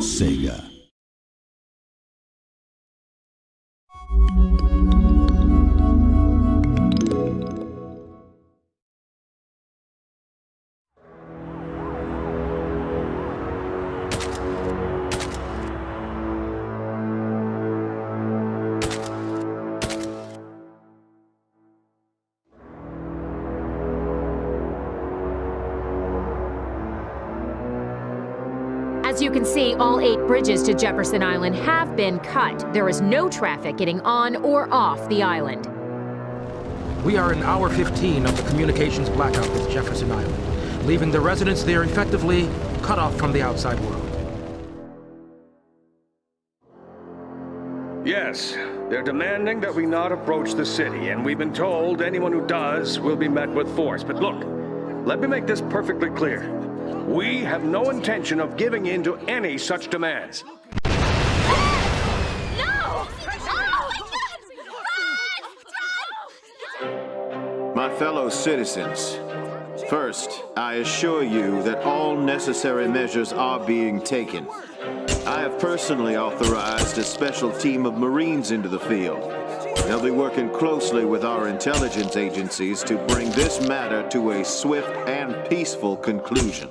Sega. As you can see, all 8 bridges to Jefferson Island have been cut. There is no traffic getting on or off the island. We are in hour 15 of the communications blackout with Jefferson Island, leaving the residents there effectively cut off from the outside world. Yes, they're demanding that we not approach the city, and we've been told anyone who does will be met with force. But look, let me make this perfectly clear. We have no intention of giving in to any such demands. No! Oh My fellow citizens, first, I assure you that all necessary measures are being taken. I have personally authorized a special team of Marines into the field. They'll be working closely with our intelligence agencies to bring this matter to a swift and peaceful conclusion.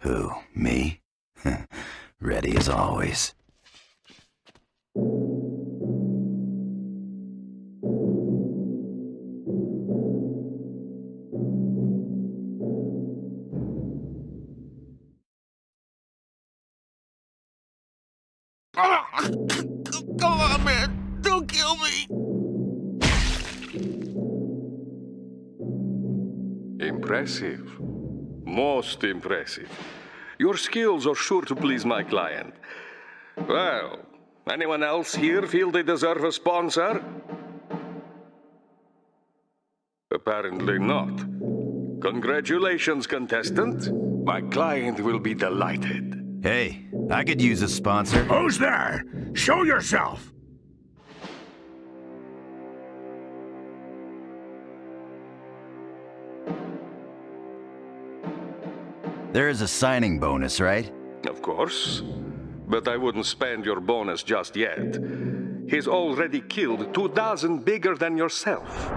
Who, me? Ready as always. Come on, man. Don't kill me. Impressive. Most impressive. Your skills are sure to please my client. Well, anyone else here feel they deserve a sponsor? Apparently not. Congratulations, contestant. My client will be delighted. Hey, I could use a sponsor. Who's there? Show yourself. There is a signing bonus, right? Of course. But I wouldn't spend your bonus just yet. He's already killed 2 dozen bigger than yourself.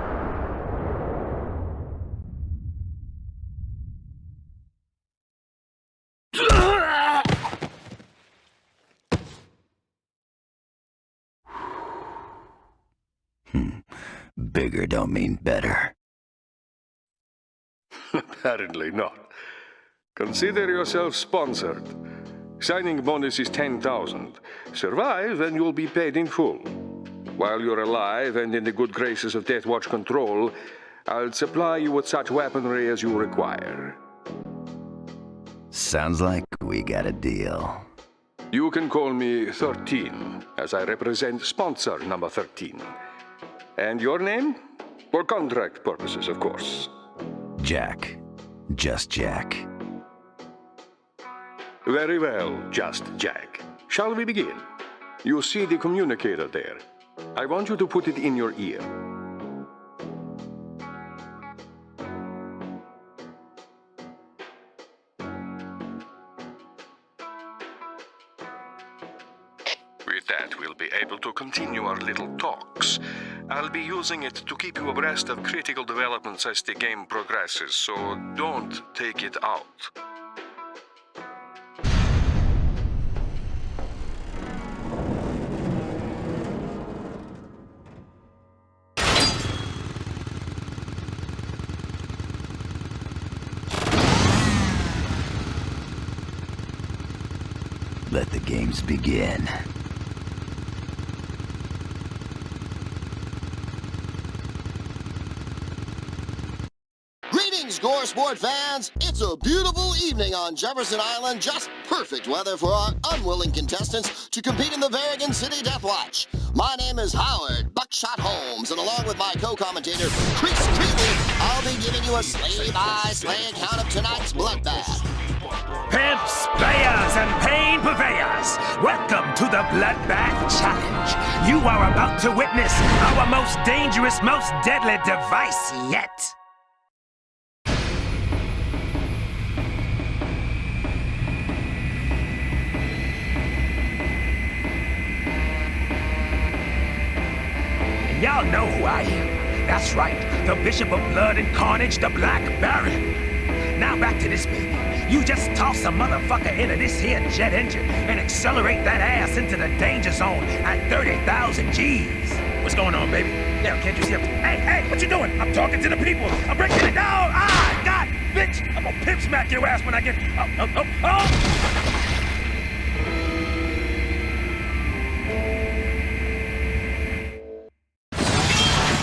Bigger don't mean better. Apparently not. Consider yourself sponsored. Signing bonus is 10,000. Survive and you'll be paid in full. While you're alive and in the good graces of Death Watch Control, I'll supply you with such weaponry as you require. Sounds like we got a deal. You can call me 13, as I represent sponsor number 13. And your name? For contract purposes, of course. Jack. Just Jack. Very well, Just Jack. Shall we begin? You see the communicator there. I want you to put it in your ear. With that, we'll be able to continue our little talks. I'll be using it to keep you abreast of critical developments as the game progresses, so don't take it out. Let the games begin. Greetings, Gore Sport fans! It's a beautiful evening on Jefferson Island, just perfect weather for our unwilling contestants to compete in the Varigan City Death Watch. My name is Howard Buckshot Holmes, and along with my co-commentator, Chris Creeley, I'll be giving you a slay-by-slay account of tonight's bloodbath. Pimps, players, and pain purveyors, welcome to the Bloodbath Challenge. You are about to witness our most dangerous, most deadly device yet. And y'all know who I am. That's right, the Bishop of Blood and Carnage, the Black Baron. Now back to this baby. You just toss a motherfucker into this here jet engine and accelerate that ass into the danger zone at 30,000 G's. What's going on, baby? Yeah, can't you see? Hey, what you doing? I'm talking to the people. I'm breaking it down. Ah, God, bitch! I'm gonna pimp smack your ass when I get. Oh!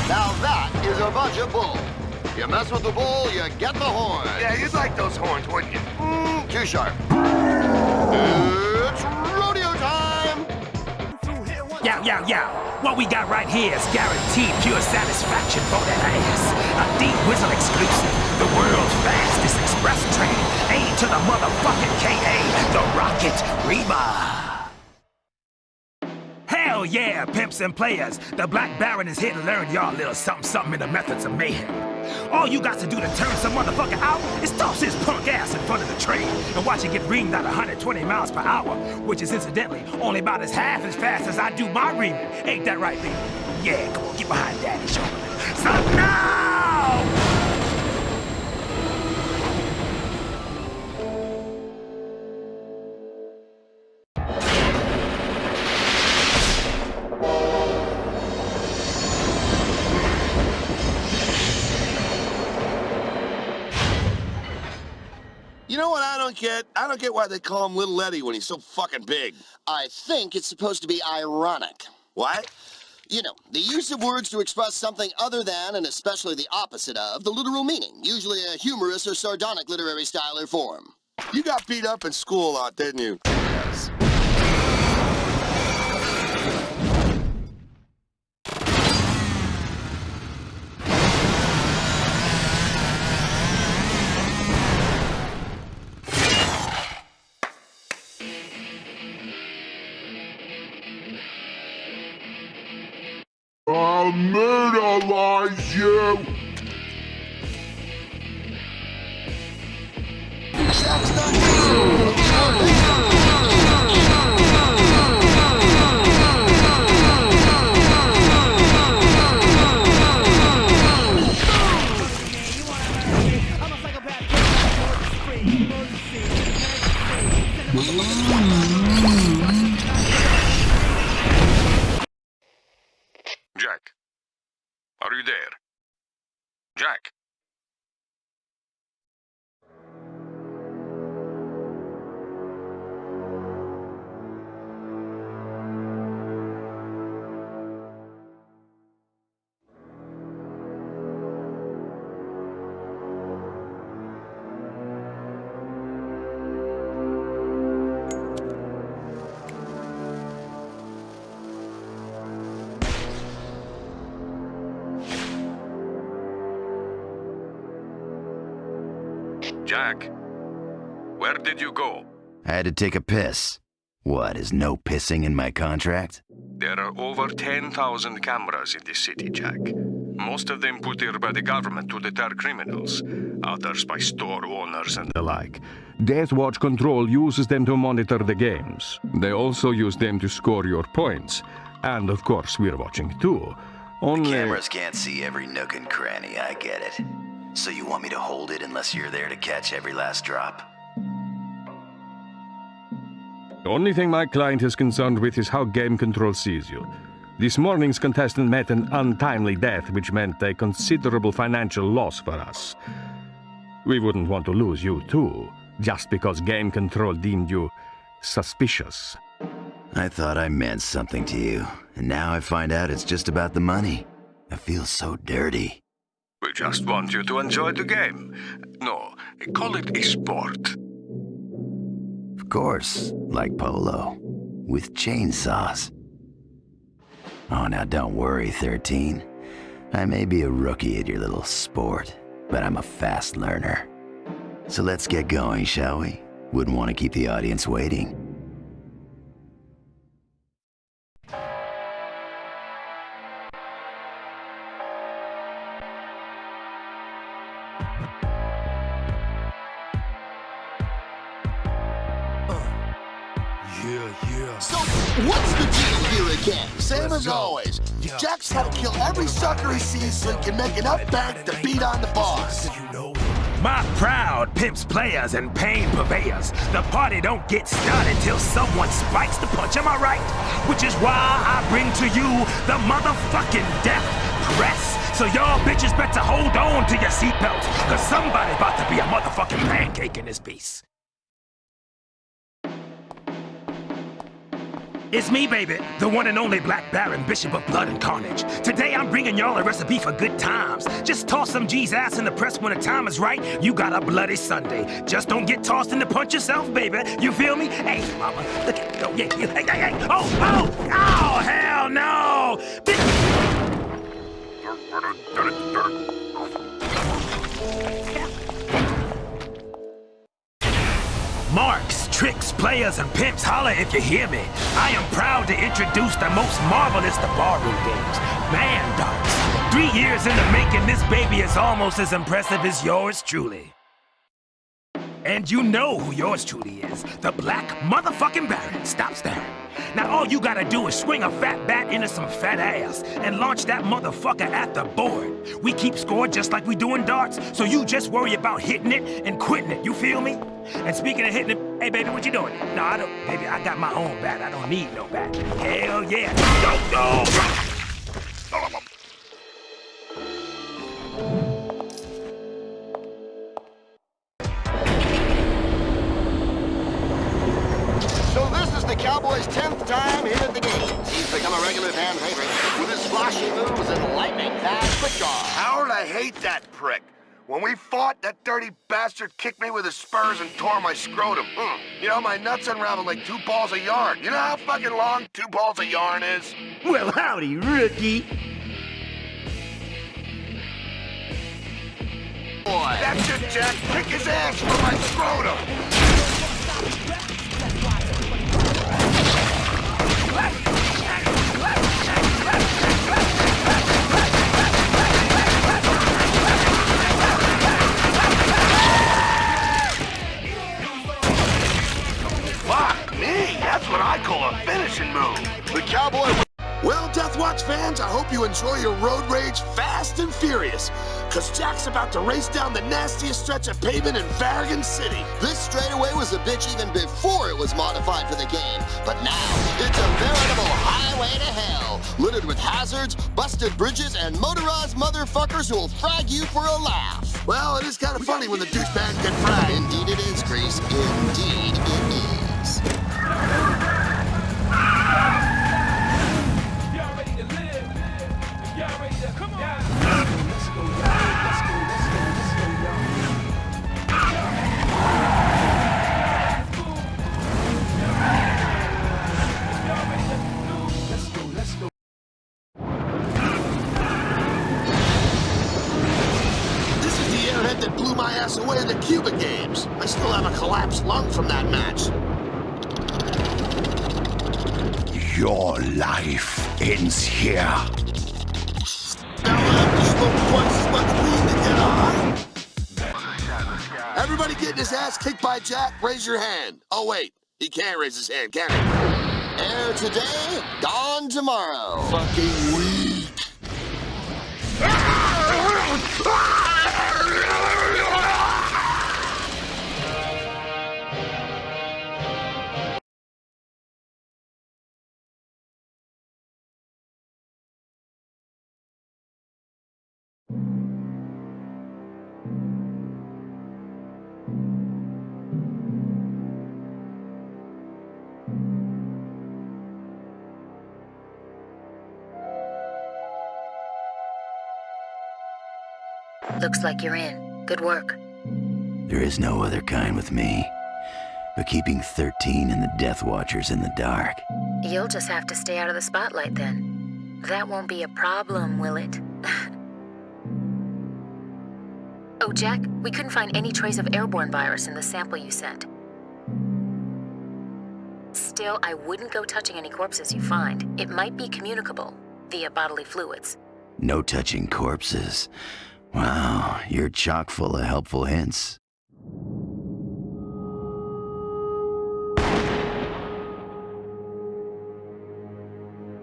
Now that is a bunch of bull. You mess with the bull, you get the horn. Yeah, you'd like those horns, wouldn't you? Too sharp. It's rodeo time! Yow. What we got right here is guaranteed pure satisfaction for that ass. A deep whistle exclusive. The world's fastest express train. Aimed to the motherfucking KA, the Rocket Reba. Hell yeah, pimps and players. The Black Baron is here to learn y'all a little something in the methods of mayhem. All you got to do to turn some motherfucker out is toss his punk ass in front of the train and watch it get reamed at 120 miles per hour, which is incidentally only about half as fast as I do my reaming. Ain't that right, baby? Yeah, come on, get behind daddy's shoulder. So now! You know what I don't get? I don't get why they call him Little Eddie when he's so fucking big. I think it's supposed to be ironic. What? You know, the use of words to express something other than, and especially the opposite of, the literal meaning, usually a humorous or sardonic literary style or form. You got beat up in school a lot, didn't you? Yes. I'll murderize you! Jack, are you there? Jack? Jack, where did you go? I had to take a piss. What, is no pissing in my contract? There are over 10,000 cameras in this city, Jack. Most of them put here by the government to deter criminals, others by store owners and the like. Death Watch Control uses them to monitor the games. They also use them to score your points. And of course, we're watching too. Only... Cameras can't see every nook and cranny, I get it. So you want me to hold it unless you're there to catch every last drop? The only thing my client is concerned with is how game control sees you. This morning's contestant met an untimely death, which meant a considerable financial loss for us. We wouldn't want to lose you, too, just because game control deemed you suspicious. I thought I meant something to you, and now I find out it's just about the money. I feel so dirty. We just want you to enjoy the game. No, call it a sport. Of course, like polo, with chainsaws. Oh, now don't worry, 13. I may be a rookie at your little sport, but I'm a fast learner. So let's get going, shall we? Wouldn't want to keep the audience waiting. So, what's the deal here again? Same as always. Jack's gotta kill every sucker he sees so he can make enough bank to beat on the boss. My proud pimps, players, and pain purveyors. The party don't get started till someone spikes the punch, am I right? Which is why I bring to you the motherfucking death press. So y'all bitches better hold on to your seatbelts, cause somebody about to be a motherfucking pancake in this piece. It's me, baby, the one and only Black Baron, Bishop of Blood and Carnage. Today I'm bringing y'all a recipe for good times. Just toss some G's ass in the press when the time is right. You got a bloody Sunday. Just don't get tossed in the punch yourself, baby. You feel me? Hey, mama, look at me. Oh, yeah, hey. Oh, hell no! Marks, tricks, players, and pimps, holla if you hear me. I am proud to introduce the most marvelous of barroom games, Man Dogs. 3 years in the making, this baby is almost as impressive as yours truly. And you know who yours truly is, the Black motherfucking Baron. Stop staring. Now all you gotta do is swing a fat bat into some fat ass and launch that motherfucker at the board. We keep score just like we do in darts, so you just worry about hitting it and quitting it, you feel me? And speaking of hitting it, hey baby, what you doing? No, I don't, baby, I got my own bat, I don't need no bat. Hell yeah. Go! So this is the Cowboys' 10th time here at the games. He's become a regular fan favorite with his flashy moves and lightning fast quick draw. Howard, I hate that prick. When we fought, that dirty bastard kicked me with his spurs and tore my scrotum. You know, my nuts unraveled like 2 balls of yarn. You know how fucking long 2 balls of yarn is? Well, howdy, rookie. Boy. That's it, Jack. Kick his ass for my scrotum. Fuck me, that's what I call a finishing move. The Cowboy... Well, Deathwatch fans, I hope you enjoy your road rage fast and furious, because Jack's about to race down the nastiest stretch of pavement in Varrigan City. This straightaway was a bitch even before it was modified for the game, but now it's a veritable highway to hell, littered with hazards, busted bridges, and motorized motherfuckers who'll frag you for a laugh. Well, it is kind of funny when the douchebags get fragged. Indeed it is, Grease. Indeed it is. That blew my ass away in the Cuba games. I still have a collapsed lung from that match. Your life ends here. Now I have to smoke twice as much weed to get high. Everybody getting his ass kicked by Jack, raise your hand. Oh wait, he can't raise his hand, can he? Air today, gone tomorrow. Fucking weak. Looks like you're in. Good work. There is no other kind with me, but keeping 13 and the Death Watchers in the dark. You'll just have to stay out of the spotlight then. That won't be a problem, will it? Oh, Jack, we couldn't find any trace of airborne virus in the sample you sent. Still, I wouldn't go touching any corpses you find. It might be communicable via bodily fluids. No touching corpses. Wow, you're chock full of helpful hints.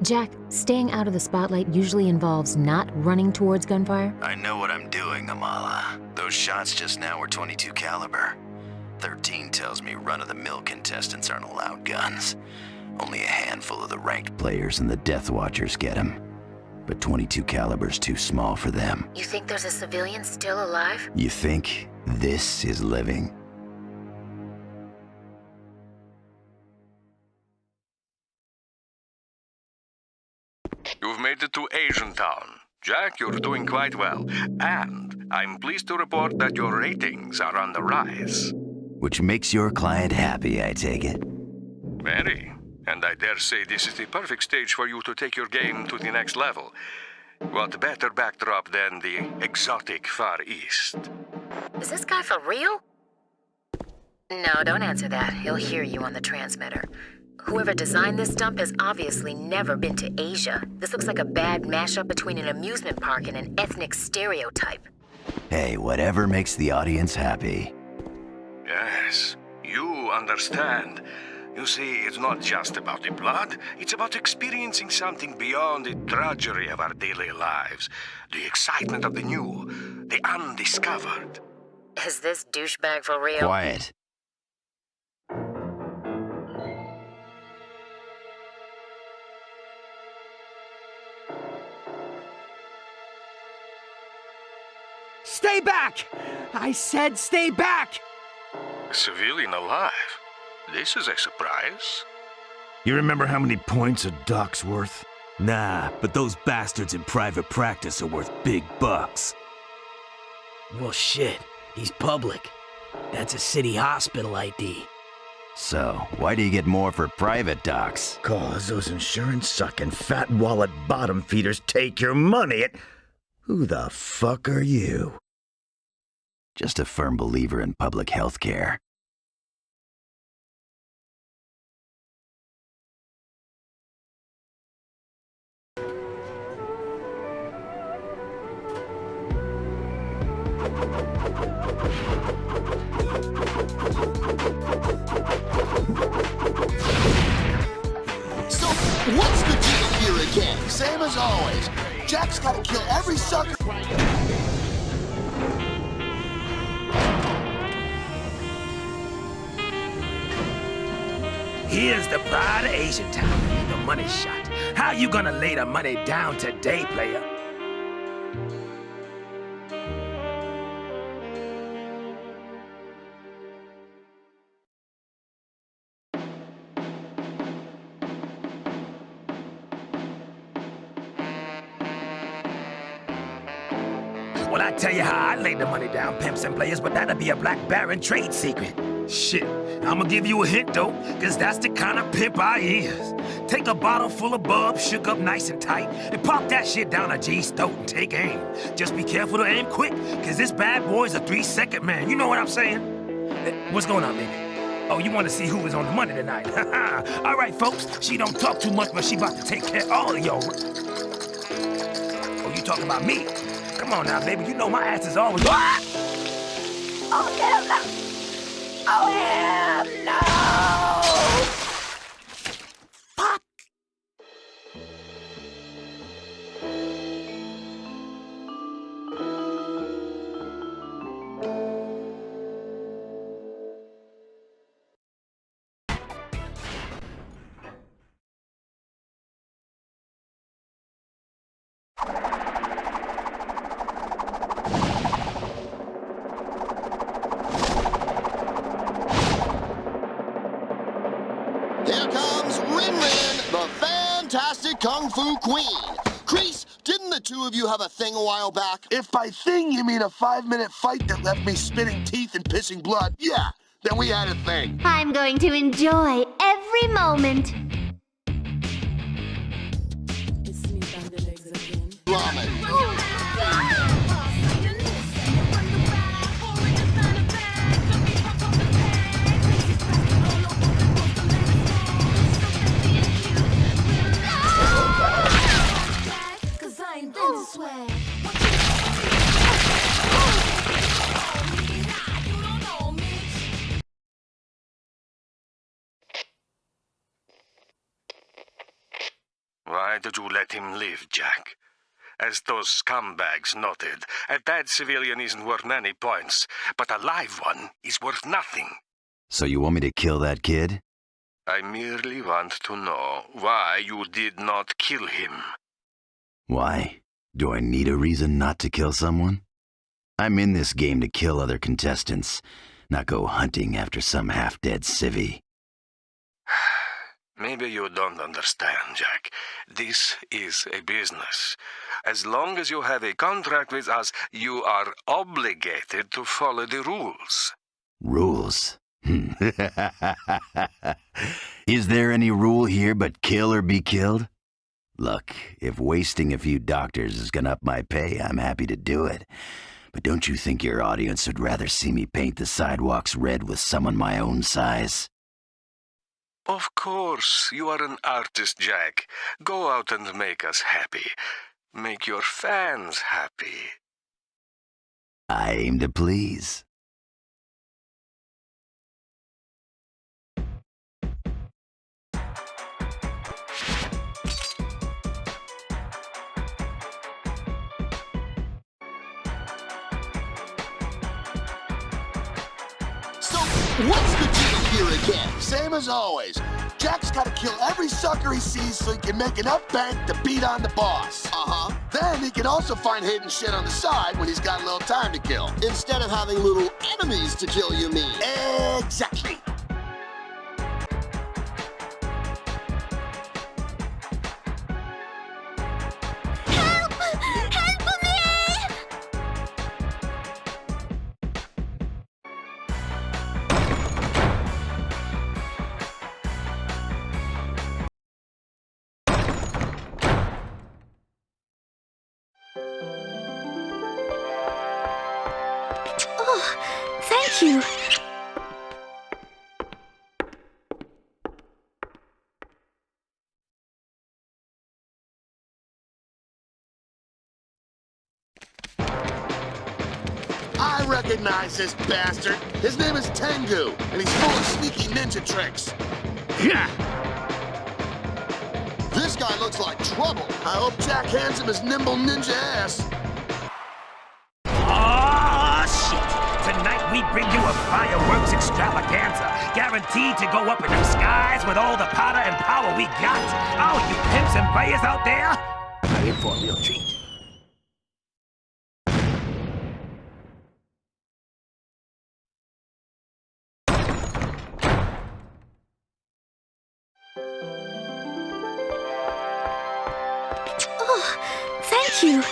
Jack, staying out of the spotlight usually involves not running towards gunfire. I know what I'm doing, Amala. Those shots just now were 22 caliber. 13 tells me run-of-the-mill contestants aren't allowed guns. Only a handful of the ranked players and the Death Watchers get them. But 22 caliber's too small for them. You think there's a civilian still alive? You think this is living? You've made it to Asian Town. Jack, you're doing quite well. And I'm pleased to report that your ratings are on the rise. Which makes your client happy, I take it. Very. And I dare say this is the perfect stage for you to take your game to the next level. What better backdrop than the exotic Far East? Is this guy for real? No, don't answer that. He'll hear you on the transmitter. Whoever designed this dump has obviously never been to Asia. This looks like a bad mashup between an amusement park and an ethnic stereotype. Hey, whatever makes the audience happy. Yes, you understand. You see, it's not just about the blood. It's about experiencing something beyond the drudgery of our daily lives. The excitement of the new, the undiscovered. Is this douchebag for real? Quiet. Stay back! I said stay back! A civilian alive? This is a surprise. You remember how many points a doc's worth? Nah, but those bastards in private practice are worth big bucks. Well, shit. He's public. That's a city hospital ID. So, why do you get more for private docs? 'Cause those insurance-sucking fat wallet bottom feeders take your money. Who the fuck are you? Just a firm believer in public health care. So, what's the deal here again? Same as always. Jack's gotta kill every sucker. Here's the pride of Asian Town, the money shot. How you gonna lay the money down today, player? Well, I tell you how I lay the money down, pimps and players, but that'll be a Black Baron trade secret. Shit, I'ma give you a hint though, cause that's the kind of pimp I is. Take a bottle full of bub, shook up nice and tight, and pop that shit down a G's throat and take aim. Just be careful to aim quick, cause this bad boy's a 3-second man, you know what I'm saying? What's going on, baby? Oh, you want to see who was on the money tonight? All right, folks, she don't talk too much, but she about to take care of all of y'all. Oh, you talking about me? Come on now, baby, you know my ass is always... What? Oh, hell no! Oh, hell no! Fuck! Kung Fu Queen. Kreese, didn't the two of you have a thing a while back? If by thing you mean a 5-minute fight that left me spitting teeth and pissing blood, yeah, then we had a thing. I'm going to enjoy every moment. Ramen. Why did you let him live, Jack? As those scumbags noted, a dead civilian isn't worth many points, but a live one is worth nothing. So you want me to kill that kid? I merely want to know why you did not kill him. Why? Do I need a reason not to kill someone? I'm in this game to kill other contestants, not go hunting after some half-dead civvy. Maybe you don't understand, Jack. This is a business. As long as you have a contract with us, you are obligated to follow the rules. Rules? Is there any rule here but kill or be killed? Look, if wasting a few doctors is gonna up my pay, I'm happy to do it. But don't you think your audience would rather see me paint the sidewalks red with someone my own size? Of course, you are an artist, Jack. Go out and make us happy. Make your fans happy. I aim to please. So, what's the deal here again? Same as always. Jack's gotta kill every sucker he sees so he can make enough bank to beat on the boss. Uh-huh. Then he can also find hidden shit on the side when he's got a little time to kill. Instead of having little enemies to kill, you mean? Exactly. Help! Help me! Oh, thank you. I recognize this bastard. His name is Tengu, and he's full of sneaky ninja tricks. Yeah. This guy looks like trouble. I hope Jack hands him his nimble ninja ass. Oh, shit. Tonight we bring you a fireworks extravaganza, guaranteed to go up in the skies with all the powder and power we got. Oh, you pimps and players out there, are in for a real treat. Oh, thank you.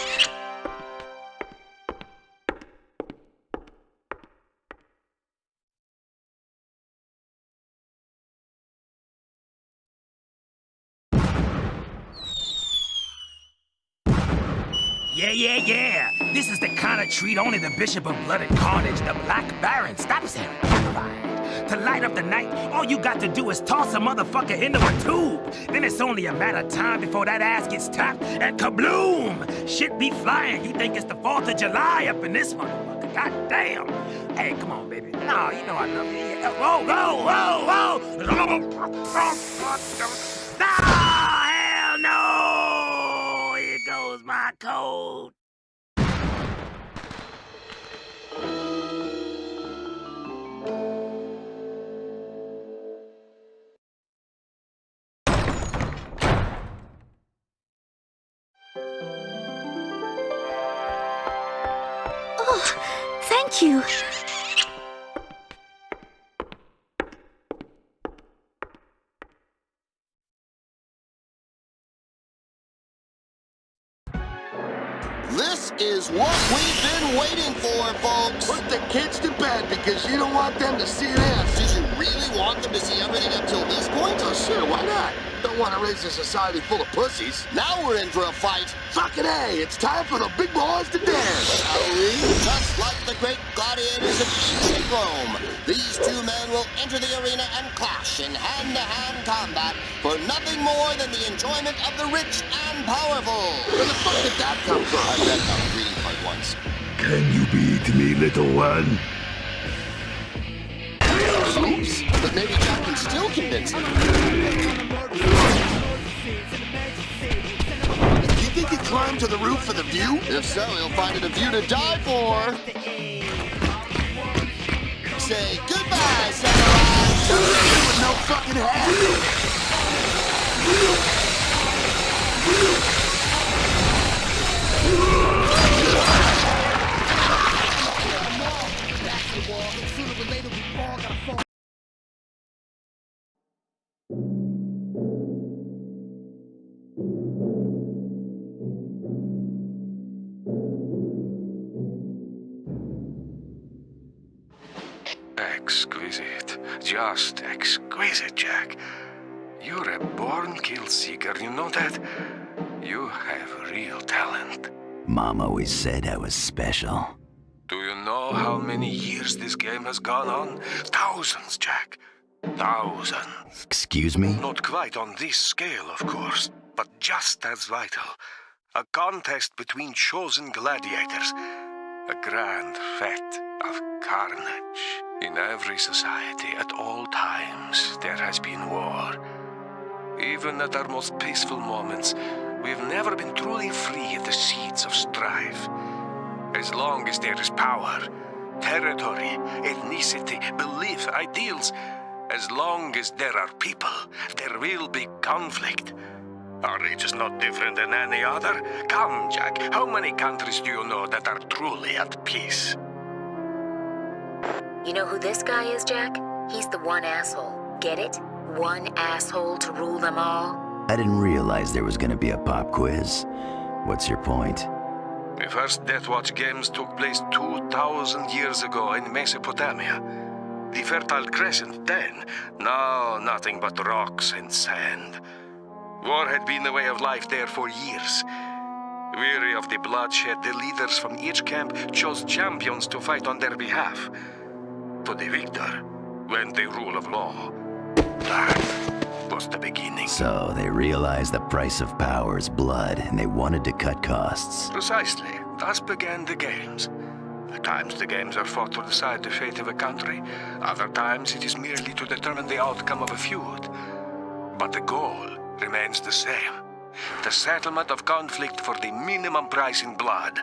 Yeah. This is the kind of treat only the Bishop of Blood and Carnage, the Black Baron, stops him. Right. To light up the night, all you got to do is toss a motherfucker into a tube. Then it's only a matter of time before that ass gets tapped and kabloom! Shit be flying. You think it's the 4th of July up in this motherfucker. God damn. Hey, come on, baby. No, you know I love you. Yeah. Whoa! Ah, hell no! Here goes my code. Oh, thank you. is what we've been waiting for, folks. Put the kids to bed because you don't want them to see this. Did you really want them to see everything up till this point? Oh, sure, why not? Don't want to raise a society full of pussies. Now we're in for a fight. Fucking A, it's time for the big boys to dance. Shall we? Just like the great gladiators of ancient Rome, these two men will enter the arena and clash in hand-to-hand combat for nothing more than the enjoyment of the rich and powerful. Where the fuck did that come from? I read about a reading part once. Can you beat me, little one? Oops, but maybe Jack can still convince him. You think he climbed to the roof for the view? If so, he'll find it a view to die for. Say goodbye, Samurai! With no fucking head! Exquisite. Just exquisite, Jack. You're a born kill seeker, you know that? You have real talent. Mom always said I was special. Do you know how many years this game has gone on? Thousands, Jack. Thousands. Excuse me? Not quite on this scale, of course, but just as vital. A contest between chosen gladiators. A grand fete of carnage. In every society, at all times, there has been war. Even at our most peaceful moments, we've never been truly free of the seeds of strife. As long as there is power, territory, ethnicity, belief, ideals, as long as there are people, there will be conflict. Our age is not different than any other. Come, Jack, how many countries do you know that are truly at peace? You know who this guy is, Jack? He's the one asshole. Get it? One asshole to rule them all? I didn't realize there was gonna be a pop quiz. What's your point? The first Death Watch games took place 2,000 years ago in Mesopotamia. The Fertile Crescent then, now nothing but rocks and sand. War had been the way of life there for years. Weary of the bloodshed, the leaders from each camp chose champions to fight on their behalf. To the victor went the rule of law. That was the beginning. So they realized the price of power is blood, and they wanted to cut costs. Precisely. Thus began the games. At times the games are fought to decide the fate of a country. Other times it is merely to determine the outcome of a feud. But the goal remains the same. The settlement of conflict for the minimum price in blood.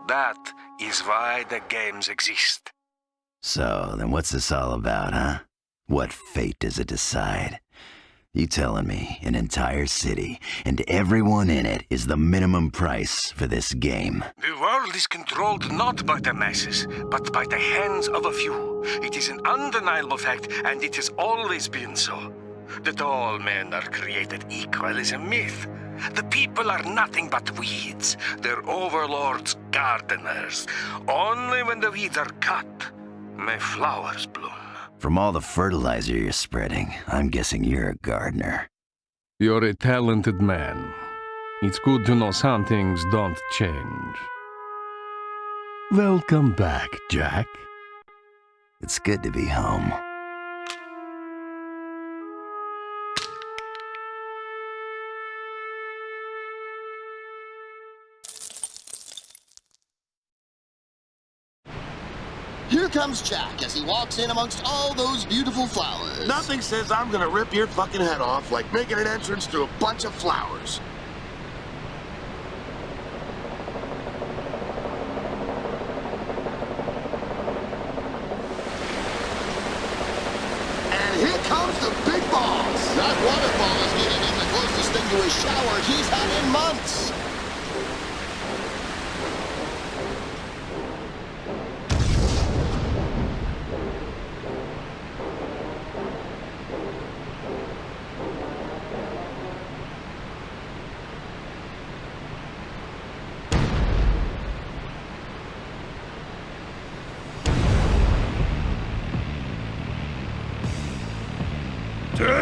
That is why the games exist. So, then what's this all about, huh? What fate does it decide? You telling me an entire city and everyone in it is the minimum price for this game? The world is controlled not by the masses, but by the hands of a few. It is an undeniable fact, and it has always been so. That all men are created equal is a myth. The people are nothing but weeds, their overlords gardeners. Only when the weeds are cut may flowers bloom. From all the fertilizer you're spreading, I'm guessing you're a gardener. You're a talented man. It's good to know some things don't change. Welcome back, Jack. It's good to be home. Here comes Jack as he walks in amongst all those beautiful flowers. Nothing says I'm gonna rip your fucking head off like making an entrance to a bunch of flowers. And here comes the big balls. That waterfall is getting him the closest thing to a shower he's had in months.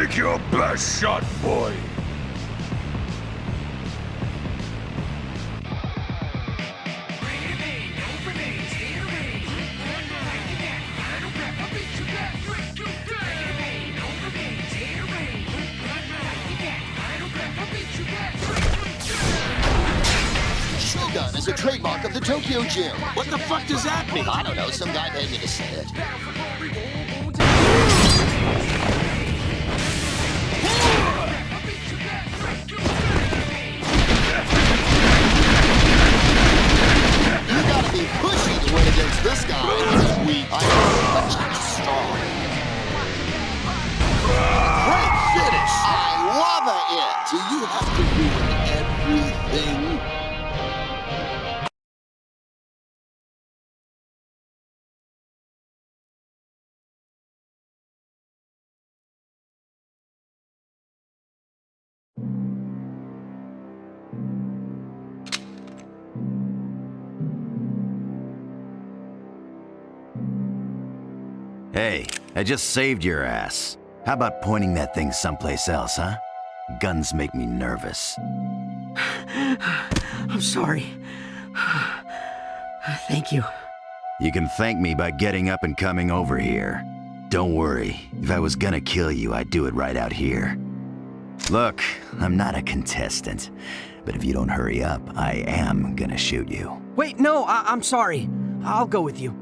Take your best shot, boy. Shogun is a trademark of the Tokyo Gym. What the fuck does that mean? I don't know, some guy paid me to say it. You gotta be pushy to win against this guy. He's weak, I know, but Jack's strong. Great finish! I love it! Do you have to ruin everything? Hey, I just saved your ass. How about pointing that thing someplace else, huh? Guns make me nervous. I'm sorry. Thank you. You can thank me by getting up and coming over here. Don't worry, if I was gonna kill you, I'd do it right out here. Look, I'm not a contestant, but if you don't hurry up, I am gonna shoot you. Wait, no, I'm sorry. I'll go with you.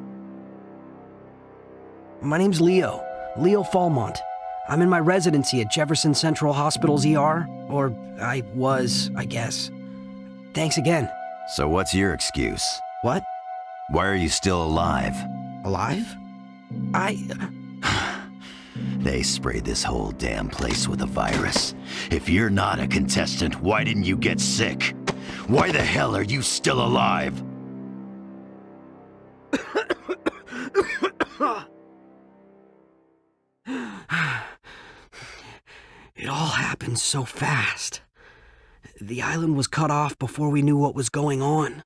My name's Leo Falmont. I'm in my residency at Jefferson Central Hospital's ER, or I was, I guess. Thanks again. So what's your excuse? What? Why are you still alive? Alive? They sprayed this whole damn place with a virus. If you're not a contestant, why didn't you get sick? Why the hell are you still alive? It all happened so fast. The island was cut off before we knew what was going on.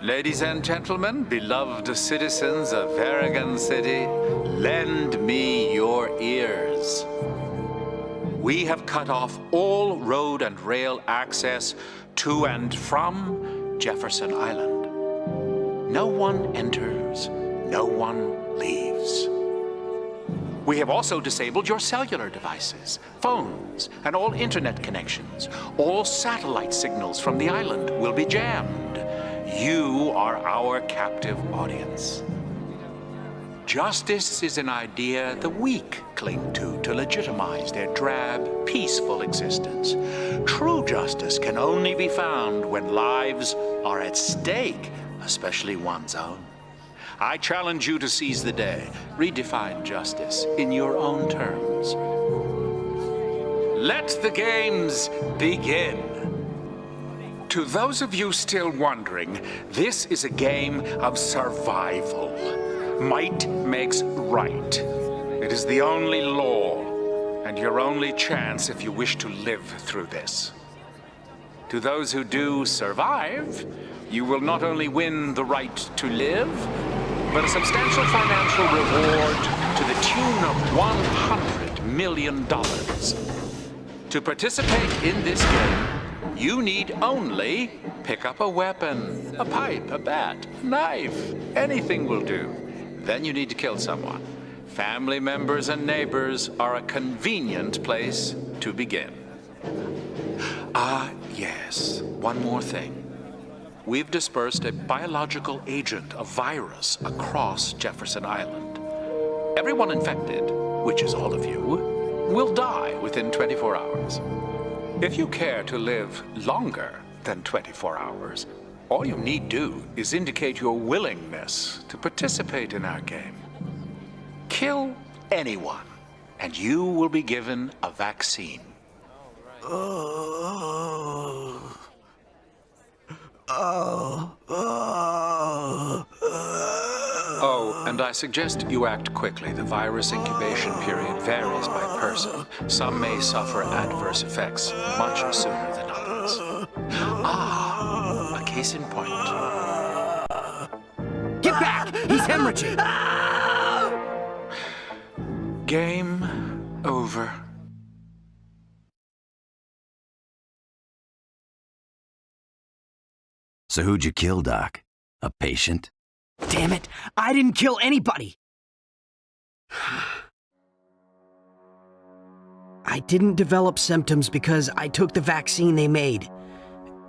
Ladies and gentlemen, beloved citizens of Varagon City, lend me your ears. We have cut off all road and rail access to and from Jefferson Island. No one enters, no one leaves. We have also disabled your cellular devices, phones, and all internet connections. All satellite signals from the island will be jammed. You are our captive audience. Justice is an idea the weak cling to legitimize their drab, peaceful existence. True justice can only be found when lives are at stake, especially one's own. I challenge you to seize the day, redefine justice in your own terms. Let the games begin. To those of you still wondering, this is a game of survival. Might makes right. It is the only law, and your only chance if you wish to live through this. To those who do survive, you will not only win the right to live, but a substantial financial reward to the tune of $100 million. To participate in this game, you need only pick up a weapon, a pipe, a bat, a knife, anything will do. Then you need to kill someone. Family members and neighbors are a convenient place to begin. Yes, one more thing. We've dispersed a biological agent, a virus, across Jefferson Island. Everyone infected, which is all of you, will die within 24 hours. If you care to live longer than 24 hours, all you need do is indicate your willingness to participate in our game. Kill anyone, and you will be given a vaccine. Oh, and I suggest you act quickly. The virus incubation period varies by person. Some may suffer adverse effects much sooner than others. Ah, a case in point. Get back! He's hemorrhaging! Game over. So who'd you kill, Doc? A patient? Damn it! I didn't kill anybody! I didn't develop symptoms because I took the vaccine they made.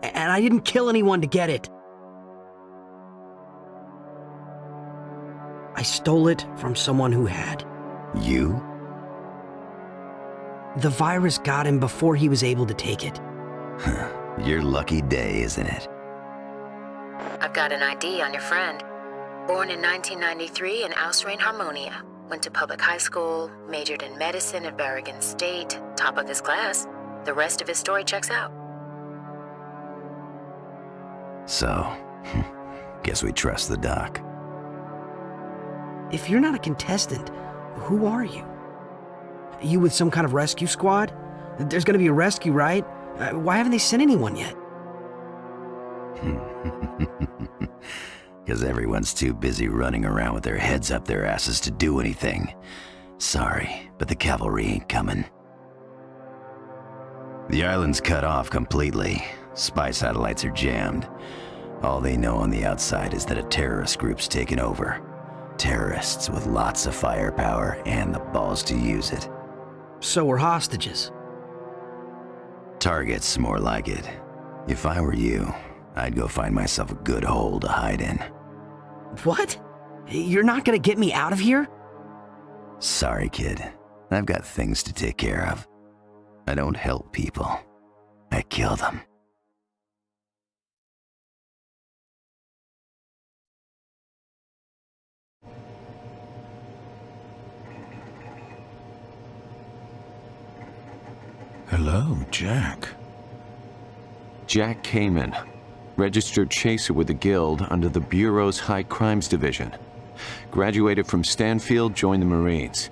And I didn't kill anyone to get it. I stole it from someone who had. You? The virus got him before he was able to take it. Your lucky day, isn't it? I've got an ID on your friend. Born in 1993 in Ausrein, Harmonia. Went to public high school, majored in medicine at Bergen State, top of his class. The rest of his story checks out. So, guess we trust the doc. If you're not a contestant, who are you? You with some kind of rescue squad? There's gonna be a rescue, right? Why haven't they sent anyone yet? Because everyone's too busy running around with their heads up their asses to do anything. Sorry, but the cavalry ain't coming. The island's cut off completely. Spy satellites are jammed. All they know on the outside is that a terrorist group's taken over. Terrorists with lots of firepower and the balls to use it. So we're hostages. Targets, more like it. If I were you, I'd go find myself a good hole to hide in. What? You're not gonna get me out of here? Sorry, kid. I've got things to take care of. I don't help people. I kill them. Hello, Jack. Jack Kamen, registered chaser with the Guild under the Bureau's High Crimes Division. Graduated from Stanfield, joined the Marines.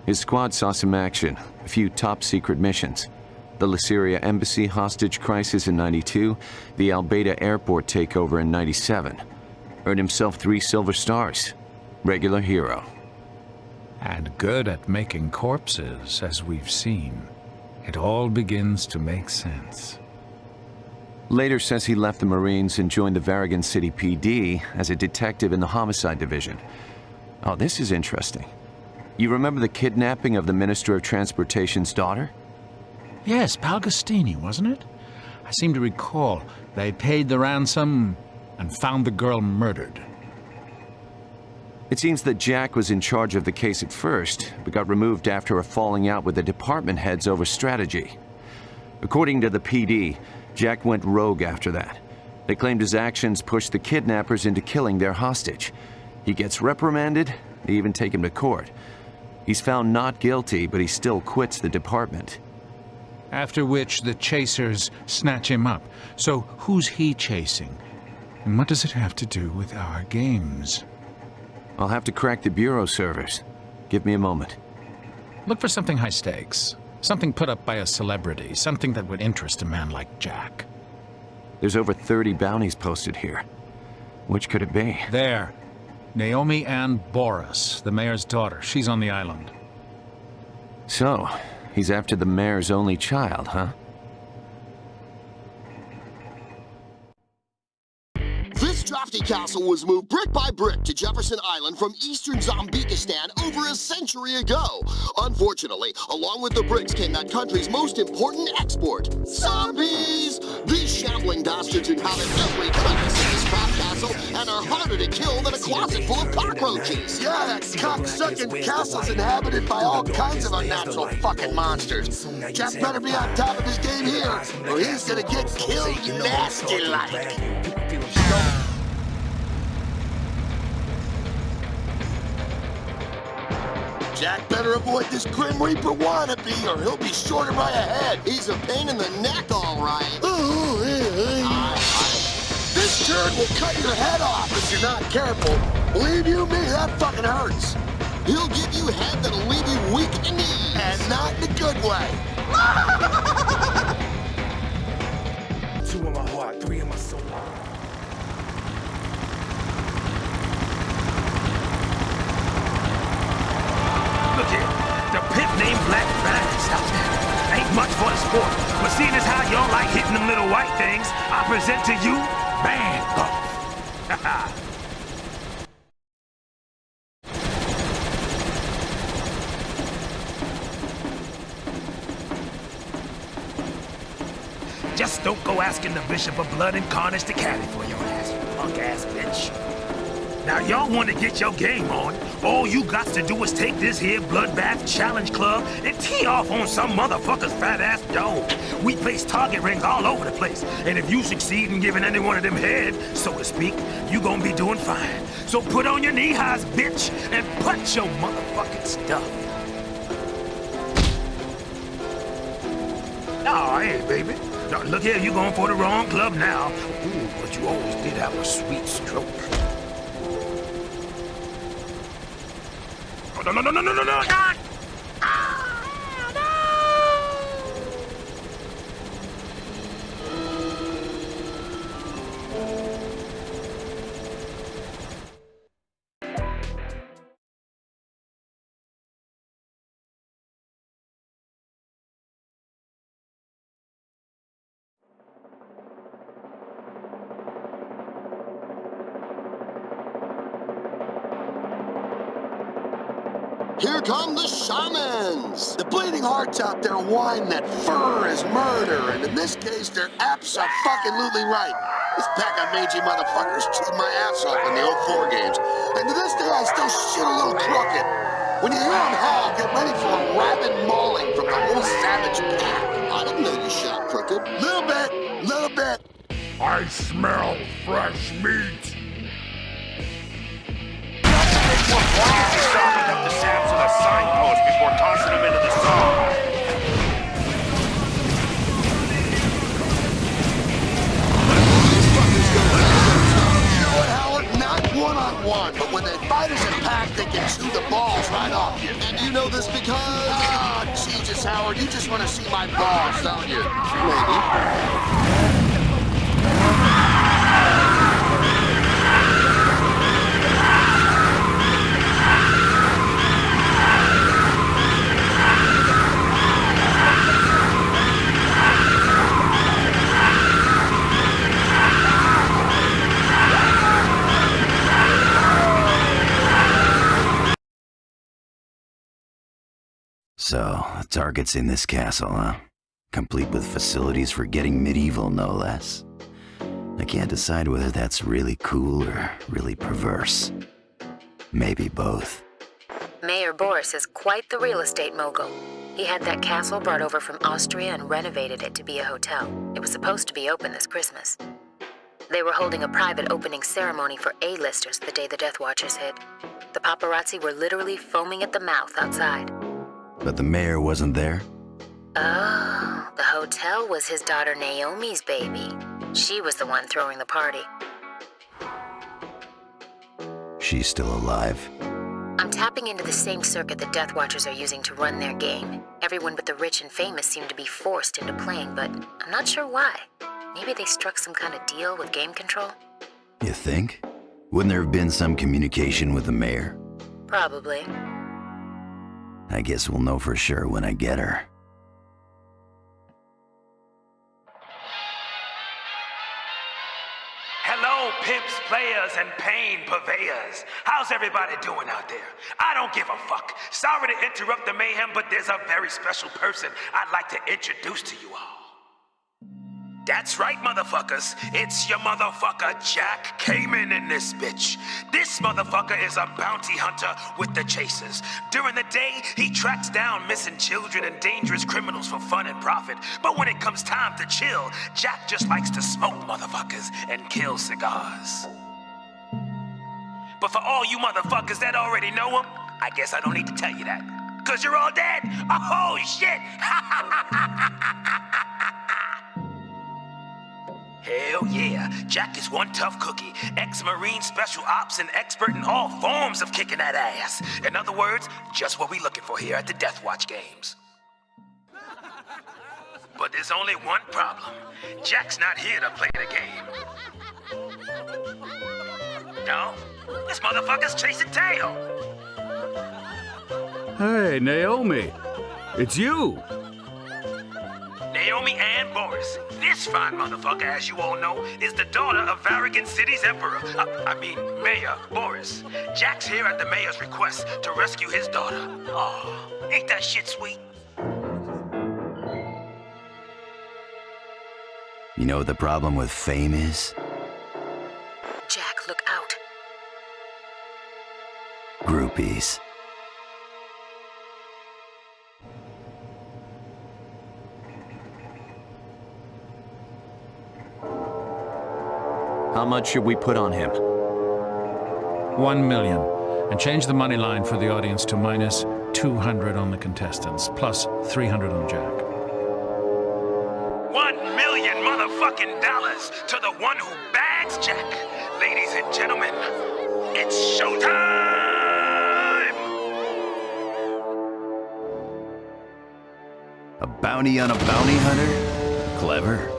His squad saw some action, a few top-secret missions. The Lyceria Embassy hostage crisis in '92, the Al-Beta airport takeover in '97. Earned himself 3 silver stars. Regular hero. And good at making corpses, as we've seen. It all begins to make sense. Later says he left the Marines and joined the Bergen City PD as a detective in the Homicide Division. Oh, this is interesting. You remember the kidnapping of the Minister of Transportation's daughter? Yes, Palgostini, wasn't it? I seem to recall they paid the ransom and found the girl murdered. It seems that Jack was in charge of the case at first, but got removed after a falling out with the department heads over strategy. According to the PD, Jack went rogue after that. They claimed his actions pushed the kidnappers into killing their hostage. He gets reprimanded, they even take him to court. He's found not guilty, but he still quits the department. After which the chasers snatch him up. So who's he chasing? And what does it have to do with our games? I'll have to crack the Bureau servers. Give me a moment. Look for something high stakes. Something put up by a celebrity. Something that would interest a man like Jack. There's over 30 bounties posted here. Which could it be? There. Naomi Ann Boris, the mayor's daughter. She's on the island. So, he's after the mayor's only child, huh? This drafty castle was moved brick by brick to Jefferson Island from eastern Zambikistan over a century ago. Unfortunately, along with the bricks came that country's most important export, zombies! These shambling bastards inhabit every crevice in this crap castle and are harder to kill than a closet full of cockroaches. Yeah, that cocksucking castle's inhabited by all kinds of unnatural fucking monsters. Jack better be on top of his game here, or he's gonna get killed nasty-like. Jack better avoid this Grim Reaper wannabe, or he'll be shorter by a head. He's a pain in the neck, all right. Oh, yeah. This turd will cut your head off if you're not careful. Believe you me, that fucking hurts. He'll give you head that'll leave you weak in the knees. And not in a good way. 2 in my heart, 3 in my soul. Look here, the pimp named Black Bass out there. Ain't much for the sport, but seeing as how y'all like hitting them little white things, I present to you Van Gogh. Just don't go asking the Bishop of Blood and Carnage to carry for your ass, you punk-ass bitch. Now, y'all want to get your game on, all you got to do is take this here Bloodbath Challenge Club and tee off on some motherfucker's fat-ass dome. We place target rings all over the place, and if you succeed in giving any one of them head, so to speak, you gonna be doing fine. So put on your knee-highs, bitch, and punch your motherfucking stuff. Oh, hey, baby. Now, look here, you going for the wrong club now. Ooh, but you always did have a sweet stroke. Oh, no! God! Here come the shamans! The bleeding hearts out there whine that fur is murder, and in this case, they're abso-fucking-lutely right. This pack of mangy motherfuckers chewed my ass off in the 04 games, and to this day, I still shit a little crooked. When you hear them howl, get ready for a rabid mauling from the whole savage pack. I didn't know you shot crooked. Little bit. I smell fresh meat. Easy stopping up the Sams with a signpost before tossing them into the saw. You know what, Howard? Not one-on-one, but when they fight as a pack, they can chew the balls right off you. And you know this because... Ah, Jesus, Howard, you just want to see my balls, don't you? Maybe. So, the target's in this castle, huh? Complete with facilities for getting medieval, no less. I can't decide whether that's really cool or really perverse. Maybe both. Mayor Boris is quite the real estate mogul. He had that castle brought over from Austria and renovated it to be a hotel. It was supposed to be open this Christmas. They were holding a private opening ceremony for A-listers the day the Death Watchers hit. The paparazzi were literally foaming at the mouth outside. But the mayor wasn't there? Oh, the hotel was his daughter Naomi's baby. She was the one throwing the party. She's still alive. I'm tapping into the same circuit the Death Watchers are using to run their game. Everyone but the rich and famous seem to be forced into playing, but I'm not sure why. Maybe they struck some kind of deal with game control? You think? Wouldn't there have been some communication with the mayor? Probably. I guess we'll know for sure when I get her. Hello, pimps, players, and pain purveyors. How's everybody doing out there? I don't give a fuck. Sorry to interrupt the mayhem, but there's a very special person I'd like to introduce to you all. That's right, motherfuckers. It's your motherfucker Jack Cayman in this bitch. This motherfucker is a bounty hunter with the Chasers. During the day, he tracks down missing children and dangerous criminals for fun and profit. But when it comes time to chill, Jack just likes to smoke motherfuckers and kill cigars. But for all you motherfuckers that already know him, I guess I don't need to tell you that. 'Cause you're all dead. Oh, shit. Hell yeah, Jack is one tough cookie, ex-Marine special ops and expert in all forms of kicking that ass. In other words, just what we looking for here at the Death Watch games. But there's only one problem. Jack's not here to play the game. No, this motherfucker's chasing tail. Hey, Naomi. It's you. Naomi and Boris. This fine motherfucker, as you all know, is the daughter of Varigan City's emperor. Mayor Boris. Jack's here at the mayor's request to rescue his daughter. Oh, ain't that shit sweet? You know what the problem with fame is? Jack, look out. Groupies. How much should we put on him? 1 million. And change the money line for the audience to minus 200 on the contestants, plus 300 on Jack. $1 million motherfucking dollars to the one who bags Jack. Ladies and gentlemen, it's showtime! A bounty on a bounty hunter? Clever.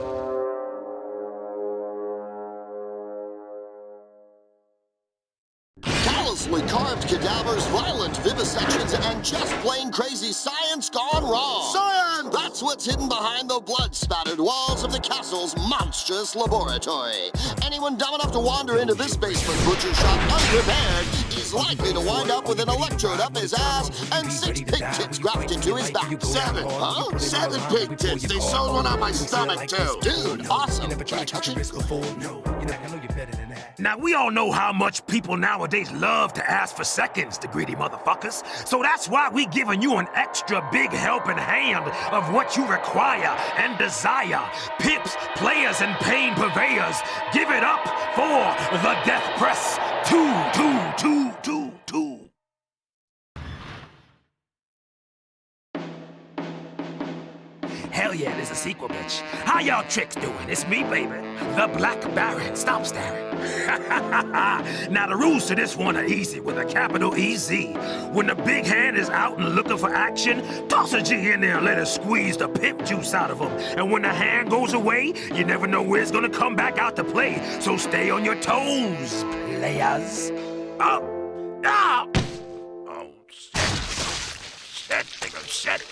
Callously carved cadavers, violent vivisections, and just plain crazy science gone wrong. Science! That's what's hidden behind the blood-spattered walls of the castle's monstrous laboratory. Anyone dumb enough to wander into this basement butcher shop unprepared is likely to wind up with an electrode up his ass and 6 pig tits graft into his back. 7, huh? 7 pig tits. They sewed one on my stomach, too. Dude, awesome. Can I touch it? Now, we all know how much people nowadays love to ask for seconds, the greedy motherfuckers. So that's why we giving you an extra big helping hand of what you require and desire. Pips, players, and pain purveyors, give it up for the Death Press 2222. Hell yeah, there's a sequel, bitch. How y'all tricks doing? It's me, baby. The Black Baron. Stop staring. Now, the rules to this one are easy with a capital EZ. When the big hand is out and looking for action, toss a G in there and let it squeeze the pimp juice out of him. And when the hand goes away, you never know where it's gonna come back out to play. So stay on your toes, players. Oh, no! Oh, shit, nigga, shit.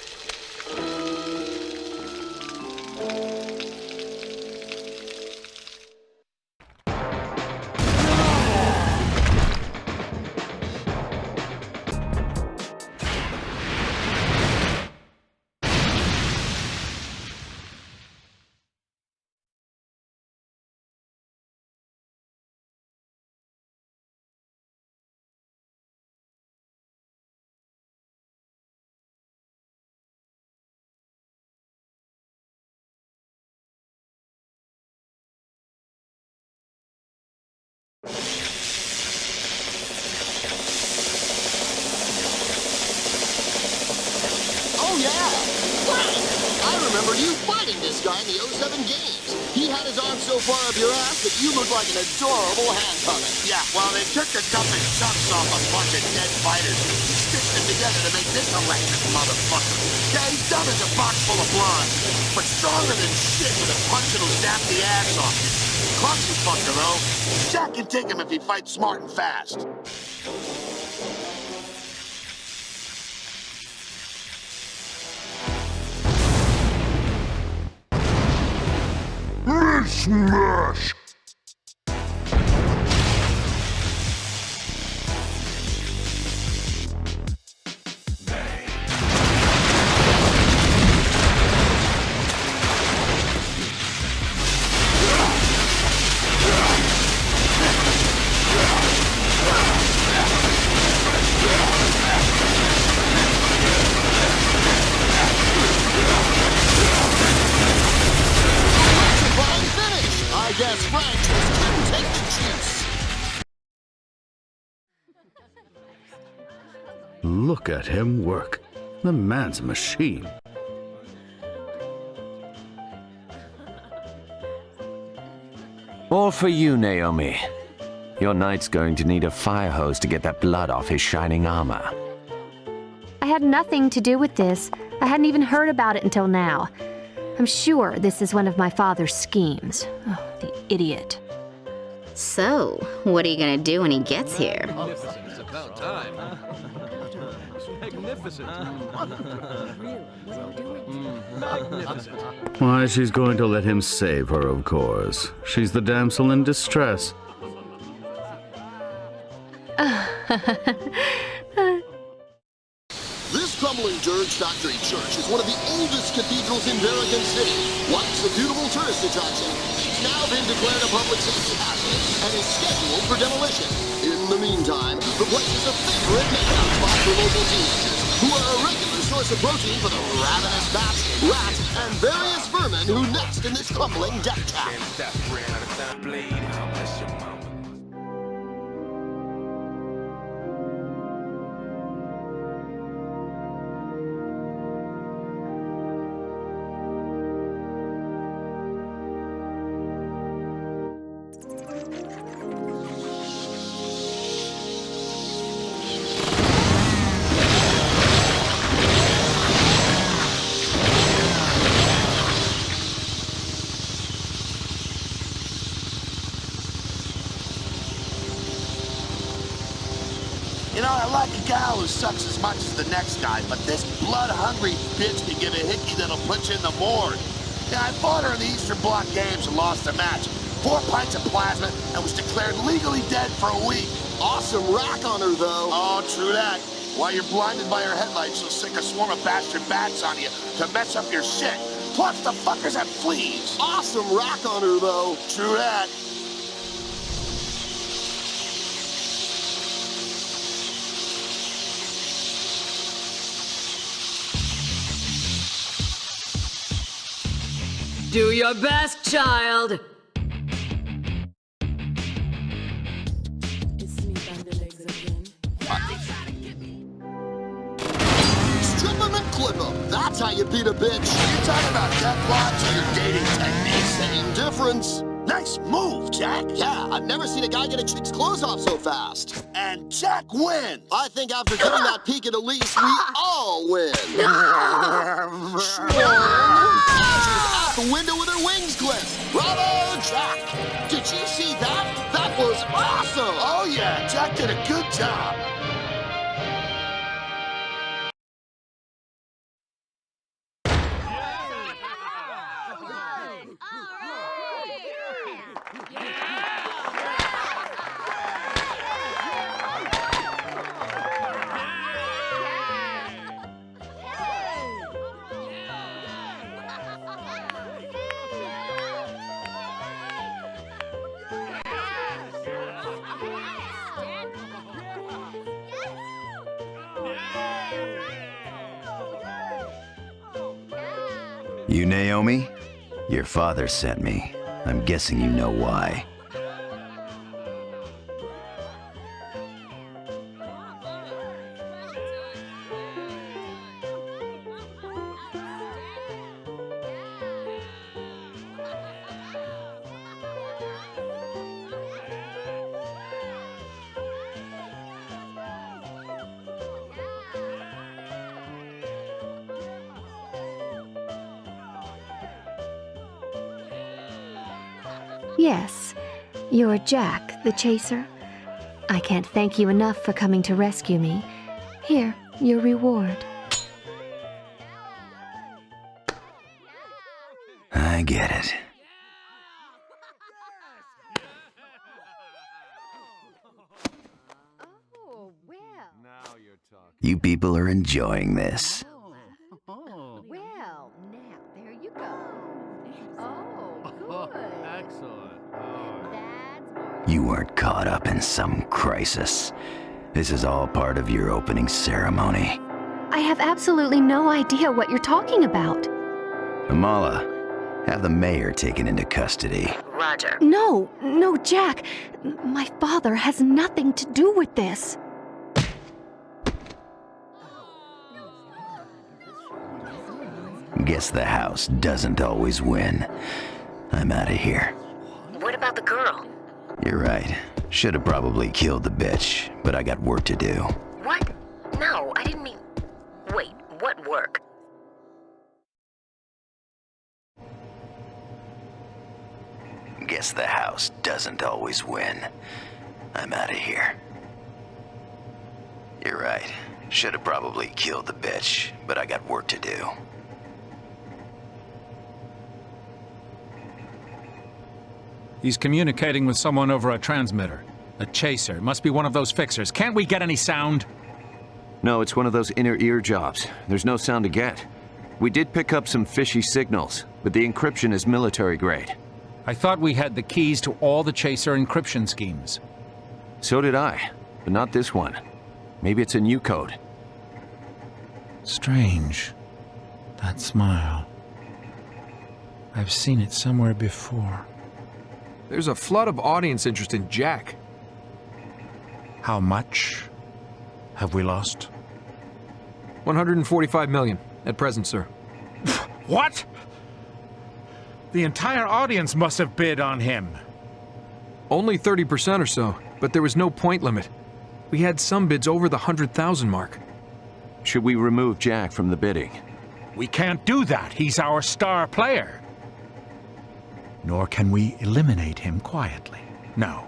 Remember you fighting this guy in the 07 games. He had his arm so far up your ass that you looked like an adorable hand puppet. Yeah, well, they took the dumping chunks off a bunch of dead fighters and stitched them together to make this electric motherfucker. Yeah, he's dumb as a box full of blonde, but stronger than shit with a punch that'll snap the ass off you. Clumsy fucker, though. Jack can take him if he fights smart and fast. Smash! Guess Frank just couldn't take the juice. Look at him work. The man's a machine. more for you, Naomi. Your knight's going to need a fire hose to get that blood off his shining armor. I had nothing to do with this. I hadn't even heard about it until now. I'm sure this is one of my father's schemes. Oh, the idiot. So, what are you gonna do when he gets here? It's about time. Magnificent. Magnificent. Why, she's going to let him save her, of course. She's the damsel in distress. This crumbling Dirge Factory Church is one of the oldest cathedrals in Berrigan City. Once a beautiful tourist attraction, it's now been declared a public safety hazard and is scheduled for demolition. In the meantime, the place is a favorite makeout spot for local teenagers, who are a regular source of protein for the ravenous bats, rats, and various vermin who nest in this crumbling death trap. You know, I like a gal who sucks as much as the next guy, but this blood-hungry bitch can give a hickey that'll put you in the morgue. Yeah, I fought her in the Eastern Bloc Games and lost a match. 4 pints of plasma and was declared legally dead for a week. Awesome rack on her, though. Oh, true that. While you're blinded by her headlights, she'll sick a swarm of bastard bats on you to mess up your shit. Plus, the fuckers have fleas. Awesome rack on her, though. True that. Do your best, child. Strip him and clip him. That's how you beat a bitch. You talking about death watch or your dating techniques? Same difference. Nice move, Jack. Yeah, I've never seen a guy get a chick's clothes off so fast. And Jack wins. I think after getting that peek at Elise, we all win. Angie's out the window with her wings clipped. Bravo, Jack. Did you see that? That was awesome. Oh, yeah. Jack did a good job. You Naomi? Your father sent me. I'm guessing you know why. Yes, you're Jack, the chaser. I can't thank you enough for coming to rescue me. Here, your reward. I get it. Oh, well. Now you're talking. You people are enjoying this. Well, now, there you go. Oh, good. Excellent. That's more. You weren't caught up in some crisis. This is all part of your opening ceremony. I have absolutely no idea what you're talking about. Amala, have the mayor taken into custody. Roger. No, Jack. My father has nothing to do with this. Guess the house doesn't always win. I'm out of here. What about the girl. You're right. Should have probably killed the bitch, but I got work to do. What? No, I didn't mean... Wait, what work? Guess the house doesn't always win. I'm out of here. You're right. Should have probably killed the bitch, but I got work to do. He's communicating with someone over a transmitter. A chaser. Must be one of those fixers. Can't we get any sound? No, it's one of those inner ear jobs. There's no sound to get. We did pick up some fishy signals, but the encryption is military grade. I thought we had the keys to all the chaser encryption schemes. So did I, but not this one. Maybe it's a new code. Strange. That smile. I've seen it somewhere before. There's a flood of audience interest in Jack. How much have we lost? 145 million at present, sir. What? The entire audience must have bid on him. Only 30% or so, but there was no point limit. We had some bids over the 100,000 mark. Should we remove Jack from the bidding? We can't do that. He's our star player. Nor can we eliminate him quietly. No.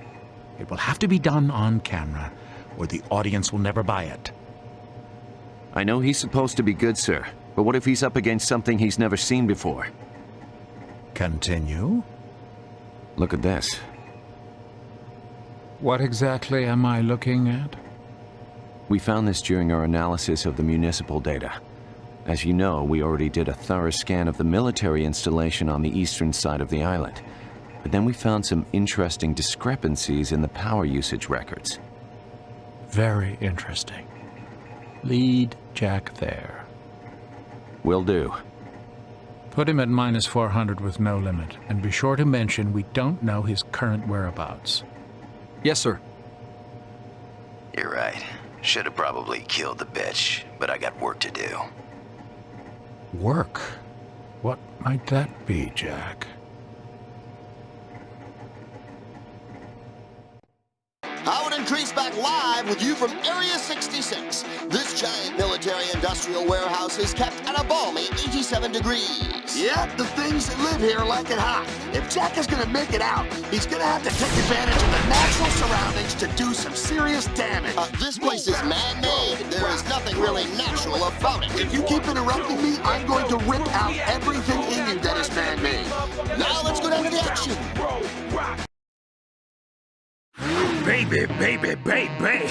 It will have to be done on camera, or the audience will never buy it. I know he's supposed to be good, sir, but what if he's up against something he's never seen before? Continue. Look at this. What exactly am I looking at? We found this during our analysis of the municipal data. As you know, we already did a thorough scan of the military installation on the eastern side of the island. But then we found some interesting discrepancies in the power usage records. Very interesting. Lead Jack there. Will do. Put him at -400 with no limit, and be sure to mention we don't know his current whereabouts. Yes, sir. You're right. Should have probably killed the bitch, but I got work to do. Work? What might that be, Jack? Howard and Crease back live with you from Area 66. This giant military-industrial warehouse is kept at a balmy 87 degrees. Yep, the things that live here like it hot. If Jack is gonna make it out, he's gonna have to take advantage of the natural surroundings to do some serious damage. This place is man-made. There is nothing really natural about it. If you keep interrupting me, I'm going to rip out everything in you that is man-made. Now let's go down to the action. Baby, baby, baby.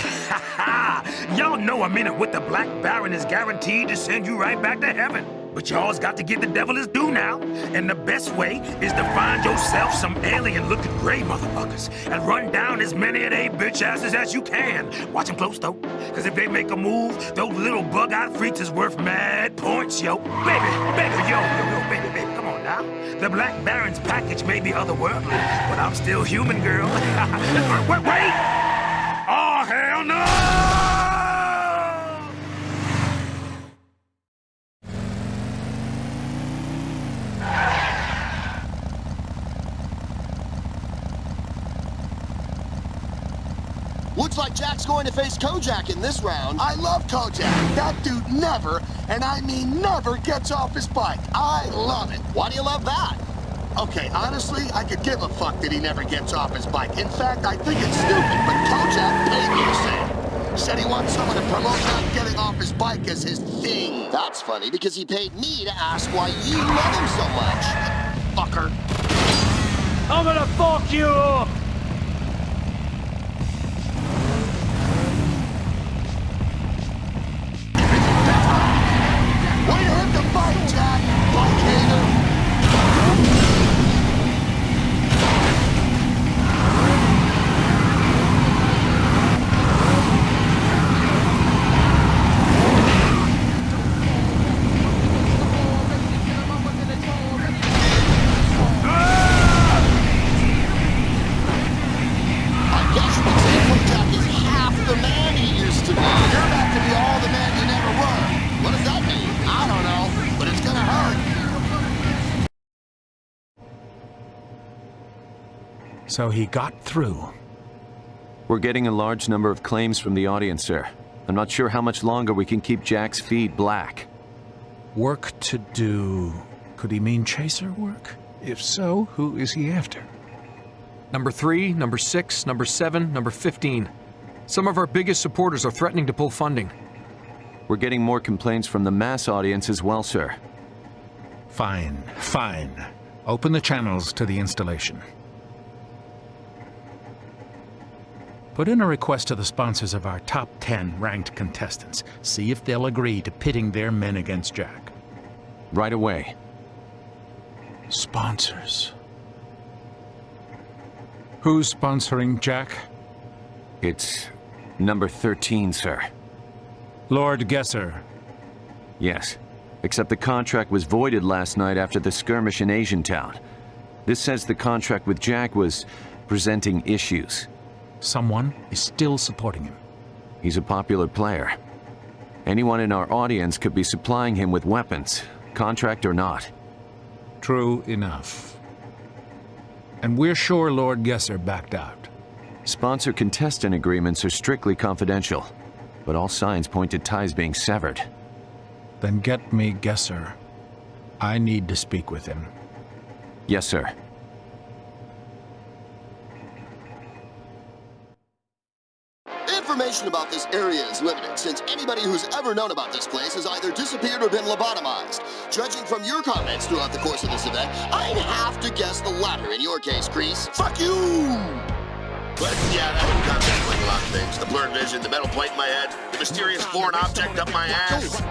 Y'all know a minute with the Black Baron is guaranteed to send you right back to heaven. But y'all's got to give the devil his due now. And the best way is to find yourself some alien-looking gray motherfuckers and run down as many of they bitch asses as you can. Watch them close, though. Because if they make a move, those little bug-eyed freaks is worth mad points, yo. Baby, baby, yo, baby, baby, come on now. The Black Baron's package may be otherworldly, but I'm still human, girl. Wait! Oh, hell no! Looks like Jack's going to face Kojak in this round. I love Kojak. That dude never, and I mean never, gets off his bike. I love it. Why do you love that? Okay, honestly, I could give a fuck that he never gets off his bike. In fact, I think it's stupid, but Kojak paid me to say it. Said he wants someone to promote not getting off his bike as his thing. That's funny, because he paid me to ask why you love him so much. Fucker. I'm gonna fuck you up! Way to hit the bike, Jack, bike hater. So he got through. We're getting a large number of claims from the audience, sir. I'm not sure how much longer we can keep Jack's feed black. Work to do. Could he mean chaser work? If so, who is he after? Number 3, number 6, number 7, number 15. Some of our biggest supporters are threatening to pull funding. We're getting more complaints from the mass audience as well, sir. Fine, fine. Open the channels to the installation. Put in a request to the sponsors of our top 10 ranked contestants. See if they'll agree to pitting their men against Jack. Right away. Sponsors. Who's sponsoring Jack? It's number 13, sir. Lord Gesser. Yes, except the contract was voided last night after the skirmish in Asian Town. This says the contract with Jack was presenting issues. Someone is still supporting him. He's a popular player. Anyone in our audience could be supplying him with weapons, contract or not. True enough. And we're sure Lord Gesser backed out. Sponsor-contestant agreements are strictly confidential, but all signs point to ties being severed. Then get me Gesser. I need to speak with him. Yes, sir. Information about this area is limited, since anybody who's ever known about this place has either disappeared or been lobotomized. Judging from your comments throughout the course of this event, I'd have to guess the latter in your case, Kreese. Fuck you! But yeah, that would contemplate like a lot of things. The blurred vision, the metal plate in my head, the mysterious foreign object up my ass.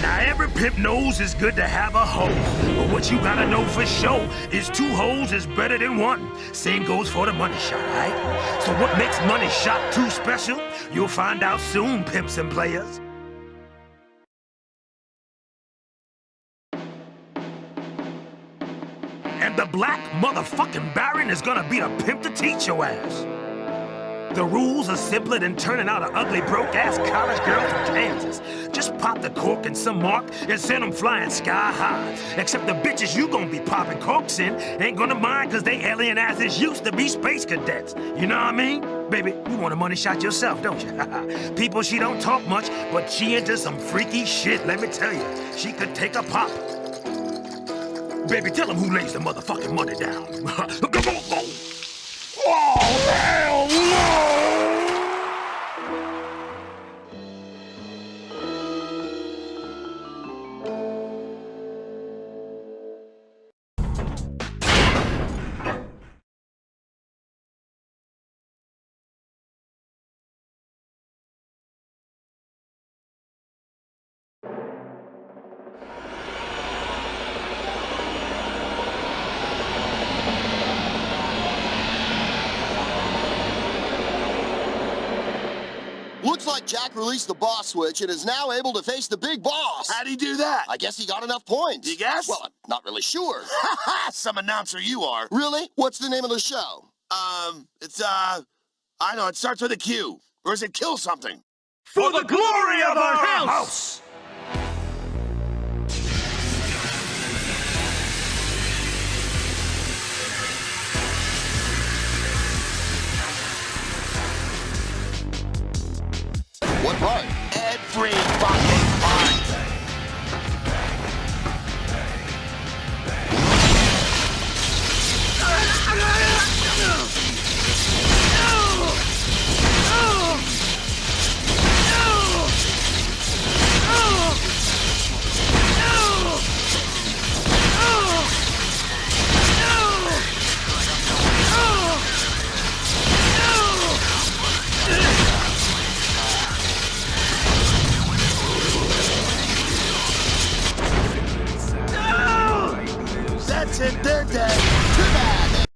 Now every pimp knows it's good to have a hoe, but what you gotta know for sure is 2 hoes is better than 1. Same goes for the money shot, right? So what makes money shot too special? You'll find out soon, pimps and players. And the black motherfucking Baron is gonna be the pimp to teach your ass. The rules are simpler than turning out an ugly, broke-ass college girl from Kansas. Just pop the cork in some mark and send them flying sky high. Except the bitches you gonna be popping corks in ain't gonna mind cause they alien asses used to be space cadets. You know what I mean? Baby, you want a money shot yourself, don't you? People, she don't talk much, but she into some freaky shit, let me tell you. She could take a pop. Baby, tell them who lays the motherfucking money down. Come on, oh, hell no! Looks like Jack released the boss switch and is now able to face the big boss. How'd he do that? I guess he got enough points. You guess? Well, I'm not really sure. Some announcer you are. Really? What's the name of the show? I know, it starts with a Q. Or is it kill something? For the glory of our house! What part? Every fucking part. That's it, they're dead. Too bad.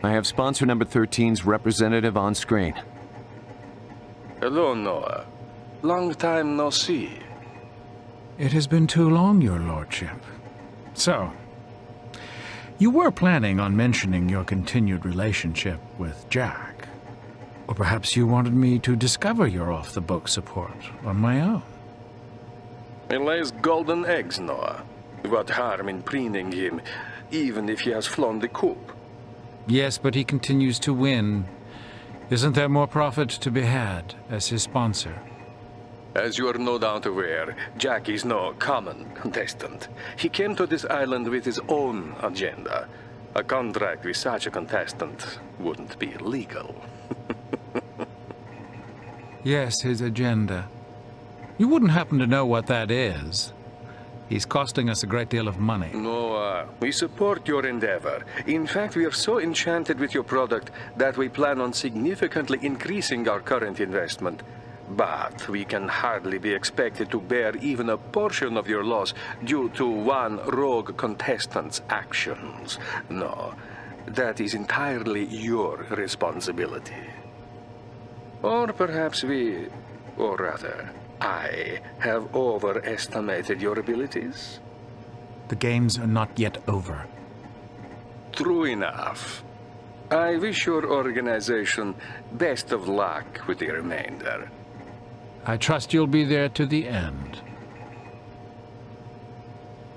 I have sponsor number 13's representative on screen. Hello, Noah. Long time no see. It has been too long, your lordship. So, you were planning on mentioning your continued relationship with Jack. Or perhaps you wanted me to discover your off-the-book support on my own. He lays golden eggs, Noah. What harm in preening him, even if he has flown the coop? Yes, but he continues to win. Isn't there more profit to be had as his sponsor? As you are no doubt aware, Jack is no common contestant. He came to this island with his own agenda. A contract with such a contestant wouldn't be legal. Yes, his agenda. You wouldn't happen to know what that is. He's costing us a great deal of money. No, we support your endeavor. In fact, we are so enchanted with your product that we plan on significantly increasing our current investment. But we can hardly be expected to bear even a portion of your loss due to one rogue contestant's actions. No, that is entirely your responsibility. Or perhaps we, or rather, I have overestimated your abilities? The games are not yet over. True enough. I wish your organization best of luck with the remainder. I trust you'll be there to the end.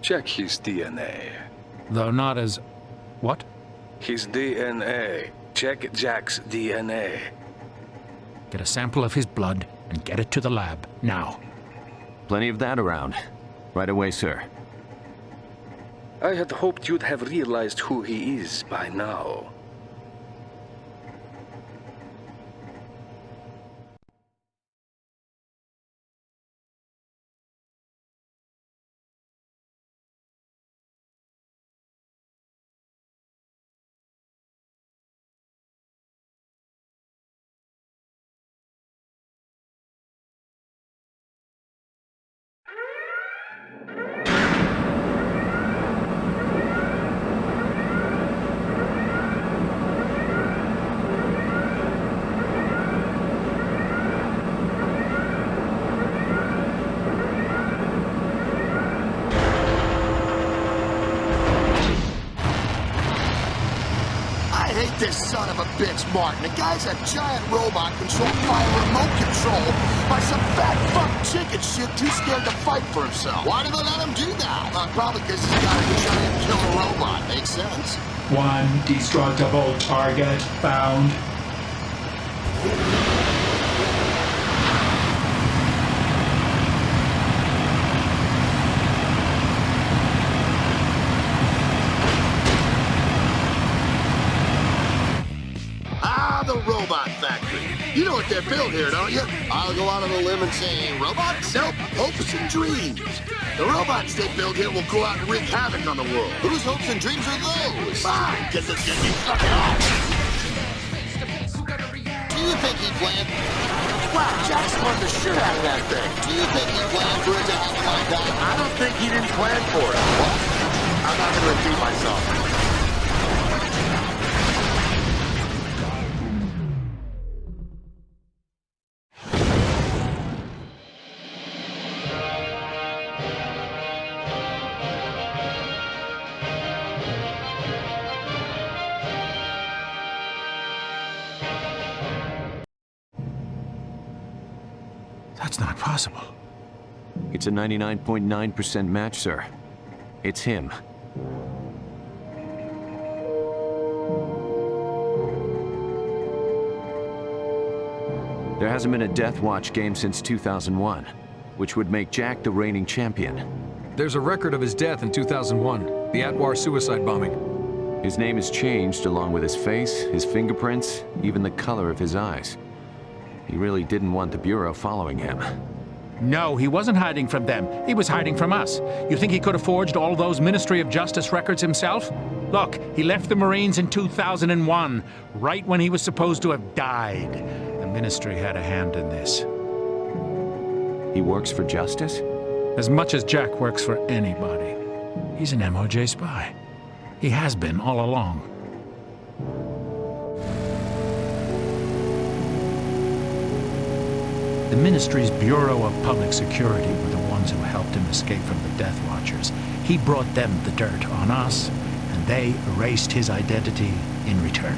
Check his DNA. Though not as... what? His DNA. Check Jack's DNA. Get a sample of his blood and get it to the lab, now. Plenty of that around. Right away, sir. I had hoped you'd have realized who he is by now. This son of a bitch, Martin. The guy's a giant robot controlled by a remote control by some fat fuck chicken shit too scared to fight for himself. Why do they let him do that? Probably because he's got a giant killer robot. Makes sense. One destructible target found. The robot factory. You know what they're built here, don't you? I'll go out on a limb and say robots? Nope, hopes and dreams. The robots they build here will go out and wreak havoc on the world. Whose hopes and dreams are those? Fine, get me fucking off. Do you think he planned? Wow, Jack scored the shit out of that thing. Do you think he planned for it to happen like that? I don't think he didn't plan for it. What? I'm not gonna repeat myself. That's not possible. It's a 99.9% match, sir. It's him. There hasn't been a Death Watch game since 2001, which would make Jack the reigning champion. There's a record of his death in 2001, the Atwar suicide bombing. His name has changed along with his face, his fingerprints, even the color of his eyes. He really didn't want the Bureau following him. No, he wasn't hiding from them. He was hiding from us. You think he could have forged all those Ministry of Justice records himself? Look, he left the Marines in 2001, right when he was supposed to have died. The Ministry had a hand in this. He works for justice? As much as Jack works for anybody. He's an MOJ spy. He has been all along. The Ministry's Bureau of Public Security were the ones who helped him escape from the Death Watchers. He brought them the dirt on us, and they erased his identity in return.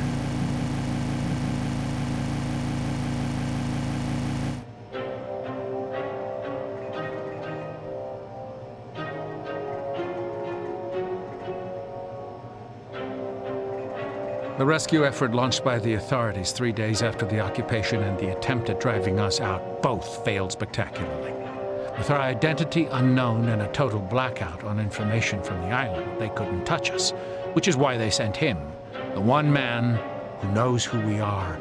The rescue effort launched by the authorities 3 days after the occupation and the attempt at driving us out both failed spectacularly. With our identity unknown and a total blackout on information from the island, they couldn't touch us, which is why they sent him, the one man who knows who we are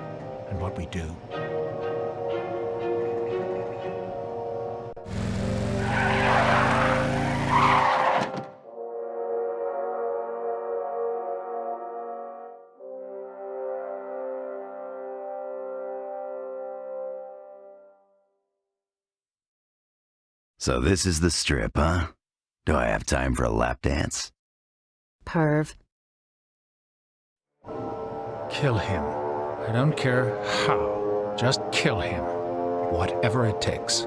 and what we do. So this is the strip, huh? Do I have time for a lap dance? Perv. Kill him. I don't care how. Just kill him. Whatever it takes.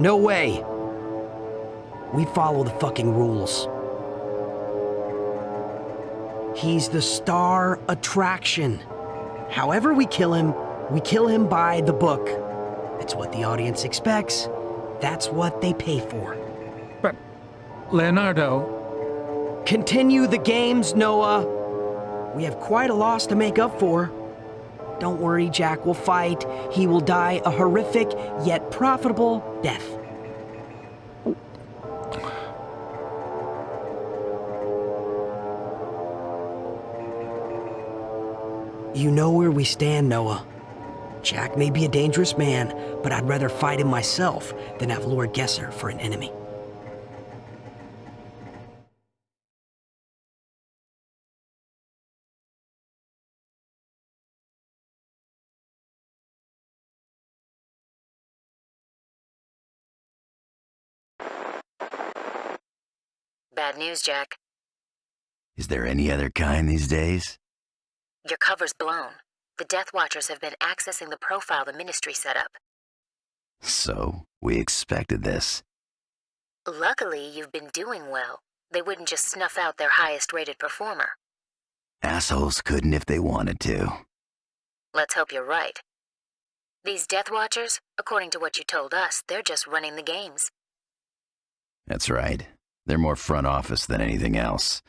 No way! We follow the fucking rules. He's the star attraction. However we kill him by the book. It's what the audience expects. That's what they pay for. But, Leonardo... Continue the games, Noah. We have quite a loss to make up for. Don't worry, Jack will fight. He will die a horrific, yet profitable death. You know where we stand, Noah. Jack may be a dangerous man, but I'd rather fight him myself than have Lord Gesser for an enemy. Bad news, Jack. Is there any other kind these days? Your cover's blown. The Death Watchers have been accessing the profile the Ministry set up. So, we expected this. Luckily, you've been doing well. They wouldn't just snuff out their highest-rated performer. Assholes couldn't if they wanted to. Let's hope you're right. These Death Watchers, according to what you told us, they're just running the games. That's right. They're more front office than anything else.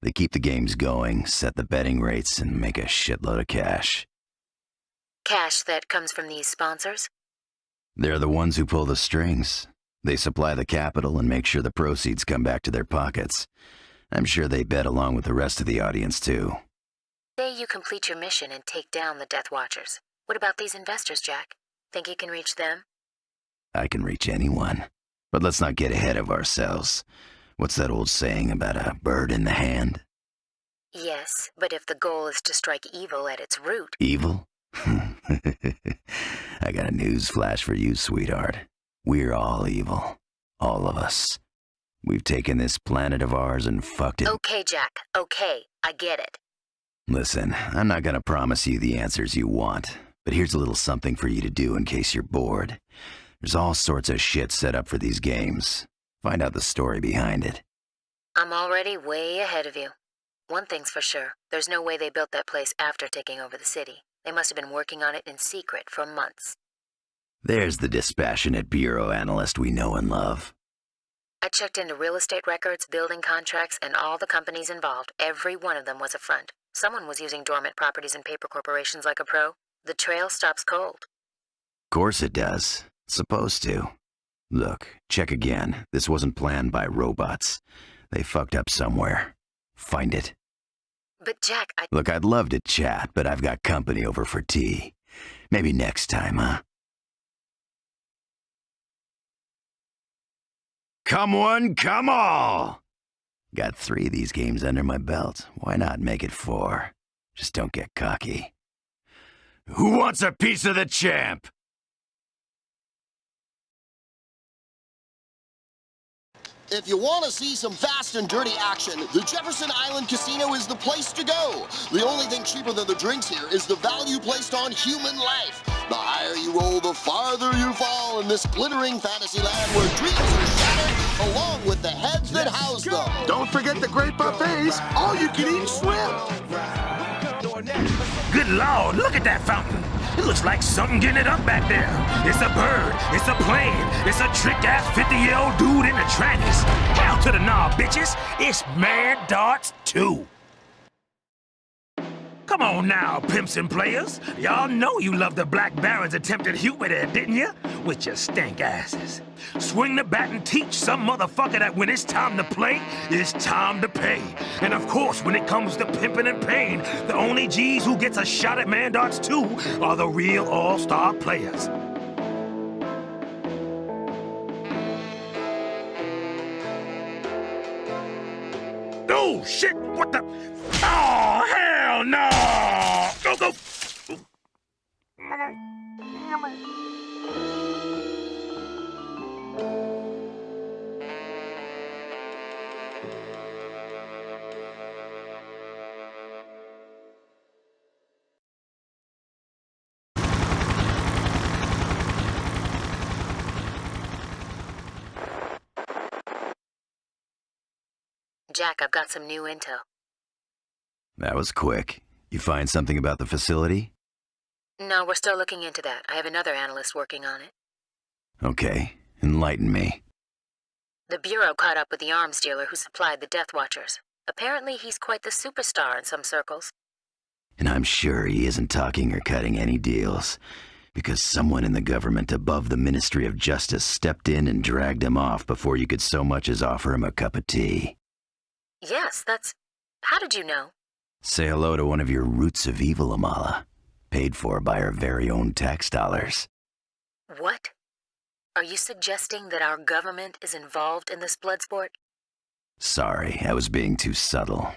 They keep the games going, set the betting rates, and make a shitload of cash. Cash that comes from these sponsors? They're the ones who pull the strings. They supply the capital and make sure the proceeds come back to their pockets. I'm sure they bet along with the rest of the audience, too. Say you complete your mission and take down the Death Watchers. What about these investors, Jack? Think you can reach them? I can reach anyone. But let's not get ahead of ourselves. What's that old saying about a bird in the hand? Yes, but if the goal is to strike evil at its root... Evil? I got a news flash for you, sweetheart. We're all evil. All of us. We've taken this planet of ours and fucked it. Okay, Jack. Okay. I get it. Listen, I'm not gonna promise you the answers you want, but here's a little something for you to do in case you're bored. There's all sorts of shit set up for these games. Find out the story behind it. I'm already way ahead of you. One thing's for sure. There's no way they built that place after taking over the city. They must have been working on it in secret for months. There's the dispassionate bureau analyst we know and love. I checked into real estate records, building contracts, and all the companies involved. Every one of them was a front. Someone was using dormant properties and paper corporations like a pro. The trail stops cold. Of course it does. It's supposed to. Look, check again. This wasn't planned by robots. They fucked up somewhere. Find it. But Jack, Look, I'd love to chat, but I've got company over for tea. Maybe next time, huh? Come one, come all! Got 3 of these games under my belt. Why not make it 4? Just don't get cocky. Who wants a piece of the champ? If you want to see some fast and dirty action, the Jefferson Island Casino is the place to go. The only thing cheaper than the drinks here is the value placed on human life. The higher you roll, the farther you fall in this glittering fantasy land where dreams are shattered along with the heads that house them. Don't forget the great buffets, all you can eat shrimp. Good Lord, look at that fountain. It looks like something getting it up back there. It's a bird, it's a plane, it's a trick-ass 50-year-old dude in the trannies. Hell to the knob, bitches. It's Mad Darts 2. Come on now, pimps and players. Y'all know you loved the Black Baron's attempted humor there, didn't you? With your stank asses. Swing the bat and teach some motherfucker that when it's time to play, it's time to pay. And of course, when it comes to pimping and pain, the only G's who gets a shot at Mandarts 2 are the real all-star players. Oh, shit! What the? Oh, hell no! Go, go! Jack, I've got some new intel. That was quick. You find something about the facility? No, we're still looking into that. I have another analyst working on it. Okay, enlighten me. The Bureau caught up with the arms dealer who supplied the Death Watchers. Apparently he's quite the superstar in some circles. And I'm sure he isn't talking or cutting any deals, because someone in the government above the Ministry of Justice stepped in and dragged him off before you could so much as offer him a cup of tea. Yes, that's... How did you know? Say hello to one of your roots of evil, Amala. Paid for by our very own tax dollars. What? Are you suggesting that our government is involved in this blood sport? Sorry, I was being too subtle.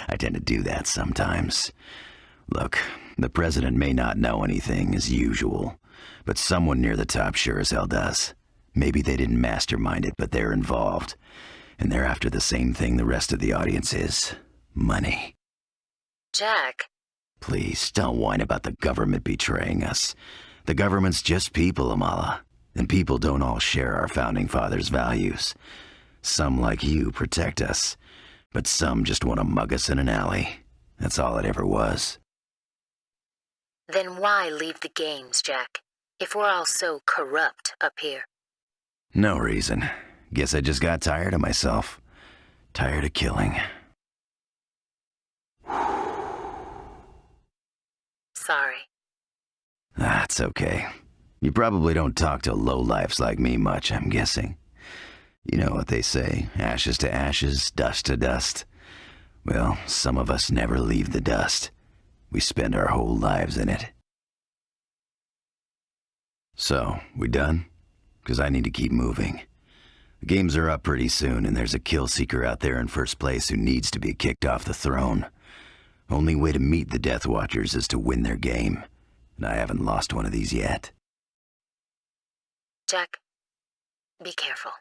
I tend to do that sometimes. Look, the president may not know anything, as usual, but someone near the top sure as hell does. Maybe they didn't mastermind it, but they're involved. And they're after the same thing the rest of the audience is. Money. Jack. Please, don't whine about the government betraying us. The government's just people, Amala. And people don't all share our founding fathers' values. Some, like you, protect us. But some just want to mug us in an alley. That's all it ever was. Then why leave the games, Jack? If we're all so corrupt up here. No reason. Guess I just got tired of myself. Tired of killing. Sorry. That's okay. You probably don't talk to lowlifes like me much, I'm guessing. You know what they say, ashes to ashes, dust to dust. Well, some of us never leave the dust. We spend our whole lives in it. So, we done? 'Cause I need to keep moving. The games are up pretty soon, and there's a kill seeker out there in first place who needs to be kicked off the throne. Only way to meet the Death Watchers is to win their game, and I haven't lost one of these yet. Jack, be careful.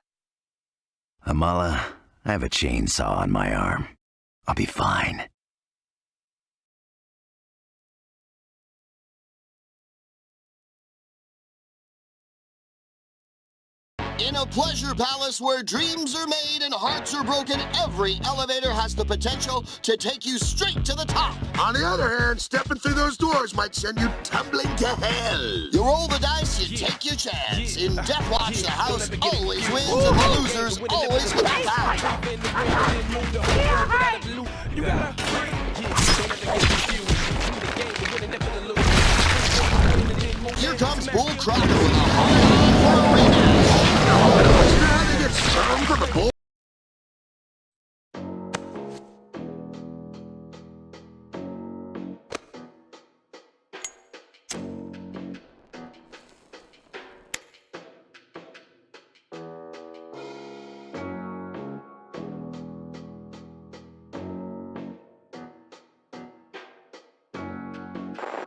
Amala, I have a chainsaw on my arm. I'll be fine. In a pleasure palace where dreams are made and hearts are broken, every elevator has the potential to take you straight to the top. On the other hand, stepping through those doors might send you tumbling to hell. You roll the dice, you take your chance. In Death Watch, the house always wins and the losers always come out. Here comes Bull Crocker with a hard for a rematch. Now they get some for the bull.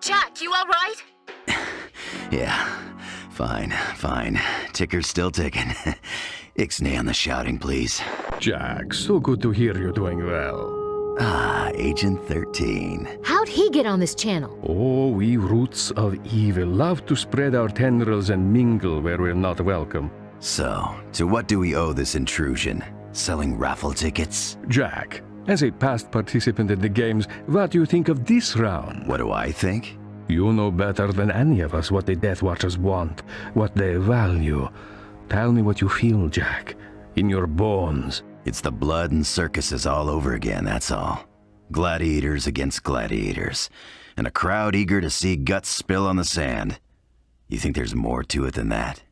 Jack, you all right? Yeah, fine. Ticker's still ticking. Ixnay on the shouting, please. Jack, so good to hear you're doing well. Ah, Agent 13. How'd he get on this channel? Oh, we roots of evil love to spread our tendrils and mingle where we're not welcome. So, to what do we owe this intrusion? Selling raffle tickets? Jack, as a past participant in the games, what do you think of this round? What do I think? You know better than any of us what the Death Watchers want, what they value. Tell me what you feel, Jack, in your bones. It's the blood and circuses all over again, that's all. Gladiators against gladiators. And a crowd eager to see guts spill on the sand. You think there's more to it than that?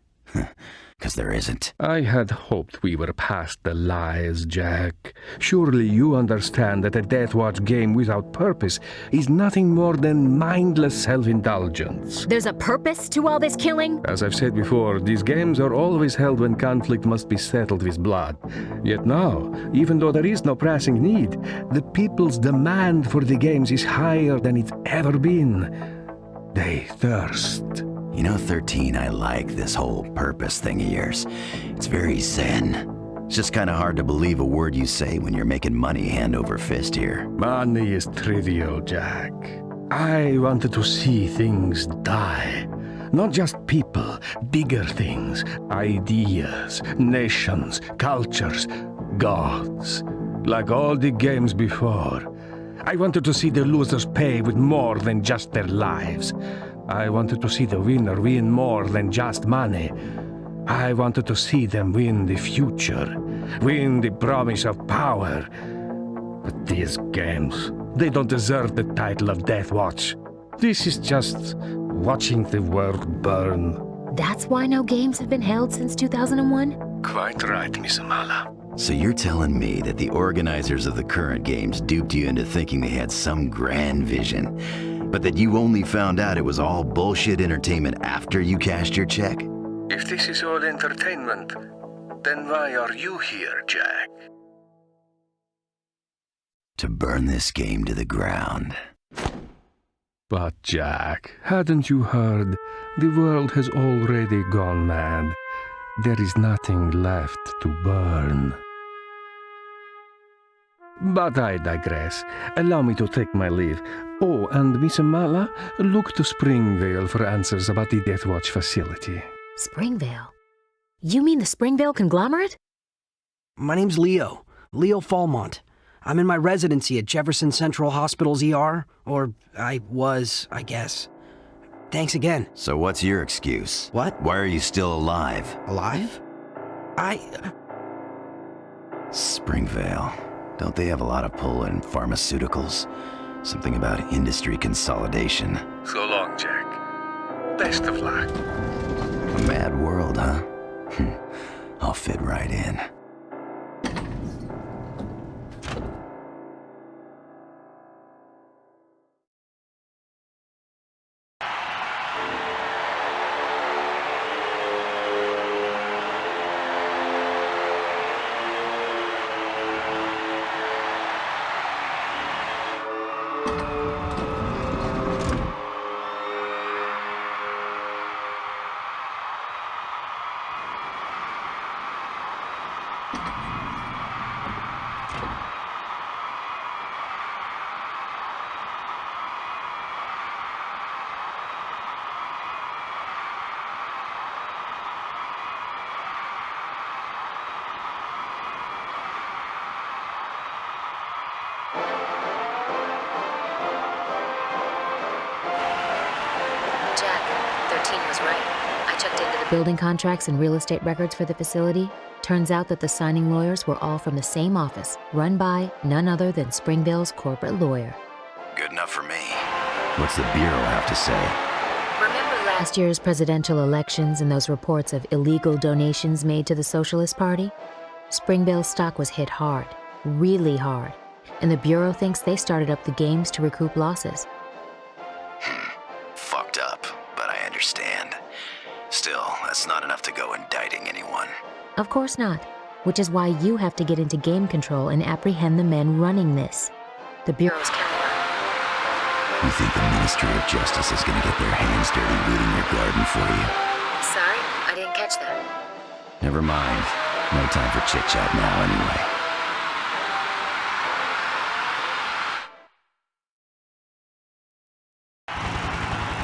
Because there isn't. I had hoped we were past the lies, Jack. Surely you understand that a Death Watch game without purpose is nothing more than mindless self-indulgence. There's a purpose to all this killing? As I've said before, these games are always held when conflict must be settled with blood. Yet now, even though there is no pressing need, the people's demand for the games is higher than it's ever been. They thirst. You know, 13, I like this whole purpose thing of yours. It's very zen. It's just kind of hard to believe a word you say when you're making money hand over fist here. Money is trivial, Jack. I wanted to see things die. Not just people, bigger things, ideas, nations, cultures, gods. Like all the games before. I wanted to see the losers pay with more than just their lives. I wanted to see the winner win more than just money. I wanted to see them win the future, win the promise of power. But these games, they don't deserve the title of Death Watch. This is just watching the world burn. That's why no games have been held since 2001? Quite right, Miss Amala. So you're telling me that the organizers of the current games duped you into thinking they had some grand vision, but that you only found out it was all bullshit entertainment after you cashed your check? If this is all entertainment, then why are you here, Jack? To burn this game to the ground. But Jack, hadn't you heard? The world has already gone mad. There is nothing left to burn. But I digress. Allow me to take my leave. Oh, and Miss Amala, look to Springvale for answers about the Death Watch facility. Springvale? You mean the Springvale conglomerate? My name's Leo. Leo Falmont. I'm in my residency at Jefferson Central Hospital's ER. Or I was, I guess. Thanks again. So what's your excuse? What? Why are you still alive? Alive? Springvale. Don't they have a lot of pull in pharmaceuticals? Something about industry consolidation. So long, Jack. Best of luck. A mad world, huh? I'll fit right in. Building contracts and real estate records for the facility. Turns out that the signing lawyers were all from the same office, run by none other than Springvale's corporate lawyer. Good enough for me. What's the Bureau have to say? Remember last year's presidential elections and those reports of illegal donations made to the Socialist Party? Springvale's stock was hit hard, really hard, and the Bureau thinks they started up the games to recoup losses. Fucked up, but I understand. Still, that's not enough to go indicting anyone. Of course not, which is why you have to get into game control and apprehend the men running this. The Bureau's counting on you. You think the Ministry of Justice is gonna get their hands dirty weeding your garden for you? Sorry, I didn't catch that. Never mind. No time for chit-chat now anyway.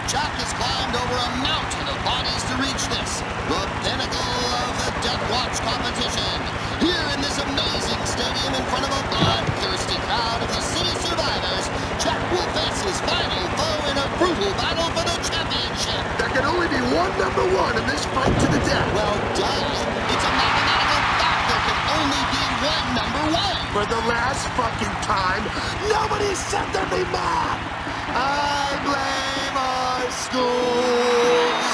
Jack has climbed over a mountain of bodies to reach this, the pinnacle of the Death Watch competition. Here in this amazing stadium in front of a bloodthirsty crowd of the city survivors, Jack will face his final foe in a brutal battle for the championship. There can only be one #1 in this fight to the death. Well, duh. It's a mathematical fact there can only be one #1. for the last fucking time, nobody said they'd be mad! I blame our schools!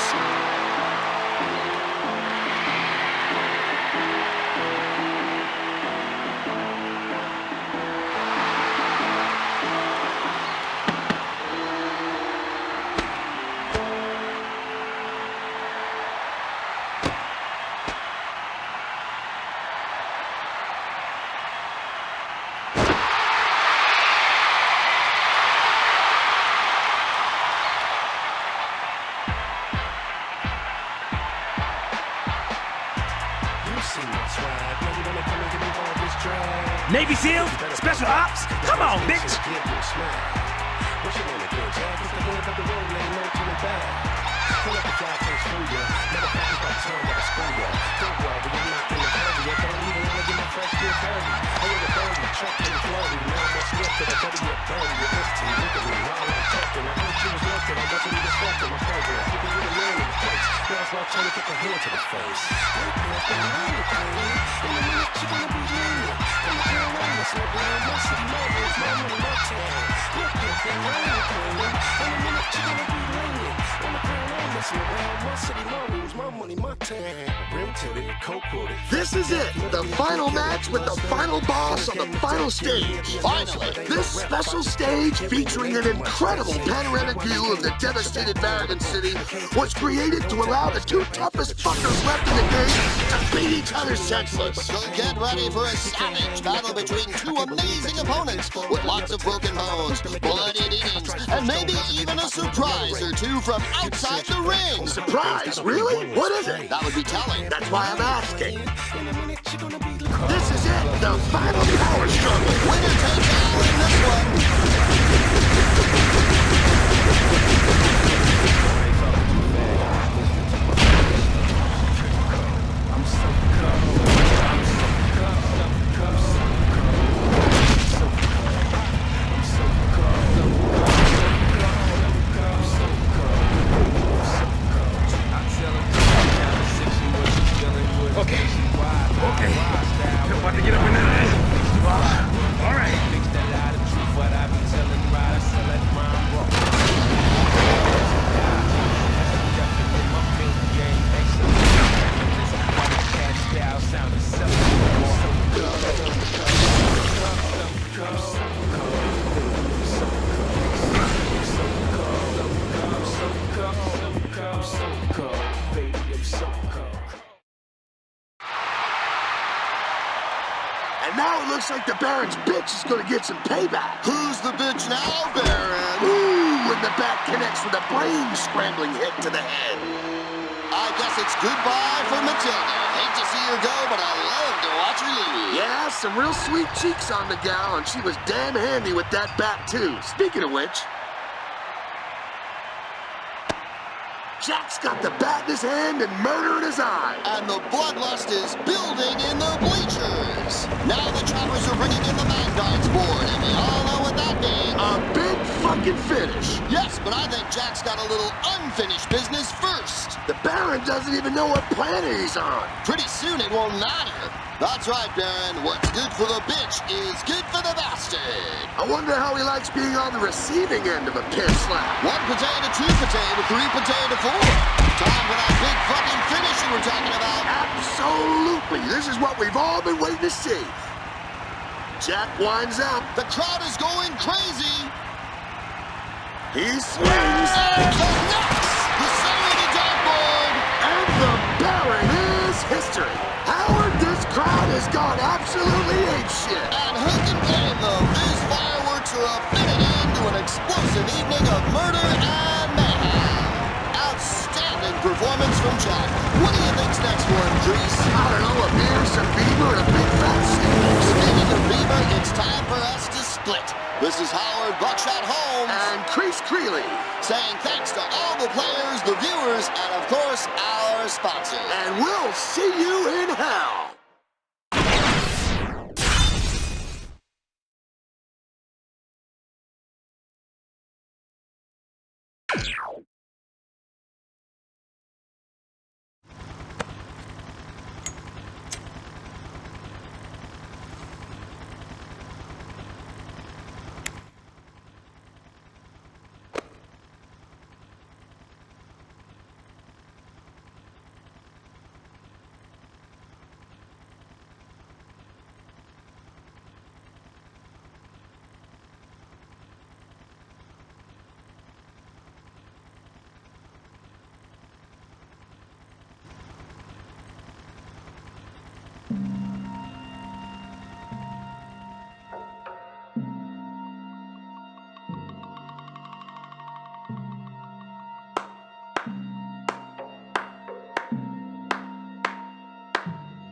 Navy SEALs? Special Ops? Come on, bitch! This is it, the final match with the final boss on the final stage. Finally, this special stage featuring an incredible panoramic view of the devastated Varagon City was created to allow the two toughest fuckers left in the game to beat each other senseless. So get ready for a savage battle between two amazing opponents with lots of broken bones, bloody innings, and maybe even a surprise or two from outside the ring. Surprise? Really? What is it? That would be telling. That's why I'm asking. This is it, the final power struggle. Winner takes all in this one. And now it looks like the Baron's bitch is gonna get some payback. Who's the bitch now, Baron? Ooh, when the bat connects with a brain-scrambling hit to the head. I guess it's goodbye for Matilda. Hate to see her go, but I love to watch her leave. Yeah, some real sweet cheeks on the gal, and she was damn handy with that bat, too. Speaking of which, Jack's got the bat in his hand and murder in his eye. And the bloodlust is building in the bleachers. Now the Trappers are bringing in the Vanguard's board, and we all know what that means. A big fucking finish. Yes, but I think Jack's got a little unfinished business first. The Baron doesn't even know what planet he's on. Pretty soon it won't matter. That's right, Baron. What's good for the bitch is good for the bastard. I wonder how he likes being on the receiving end of a pin slap. 1 potato, 2 potato, 3 potato, 4. Time for that big fucking finish you were talking about. Absolutely. This is what we've all been waiting to see. Jack winds up. The crowd is going crazy. He swings. And connects the center of the dartboard. And the Baron is history. Howard, this crowd has gone absolutely apeshit. And who can blame them? These fireworks are a fitting end to an explosive evening of murder and mayhem. Outstanding performance from Jack. What do you think's next for him, Grease? I don't know, a beer, some beaver, and a big fat steak. Speaking of beaver, it's time for us to split. This is Howard Buckshot Holmes and Chris Creeley saying thanks to all the players, the viewers, and of course, our sponsor. And we'll see you in hell.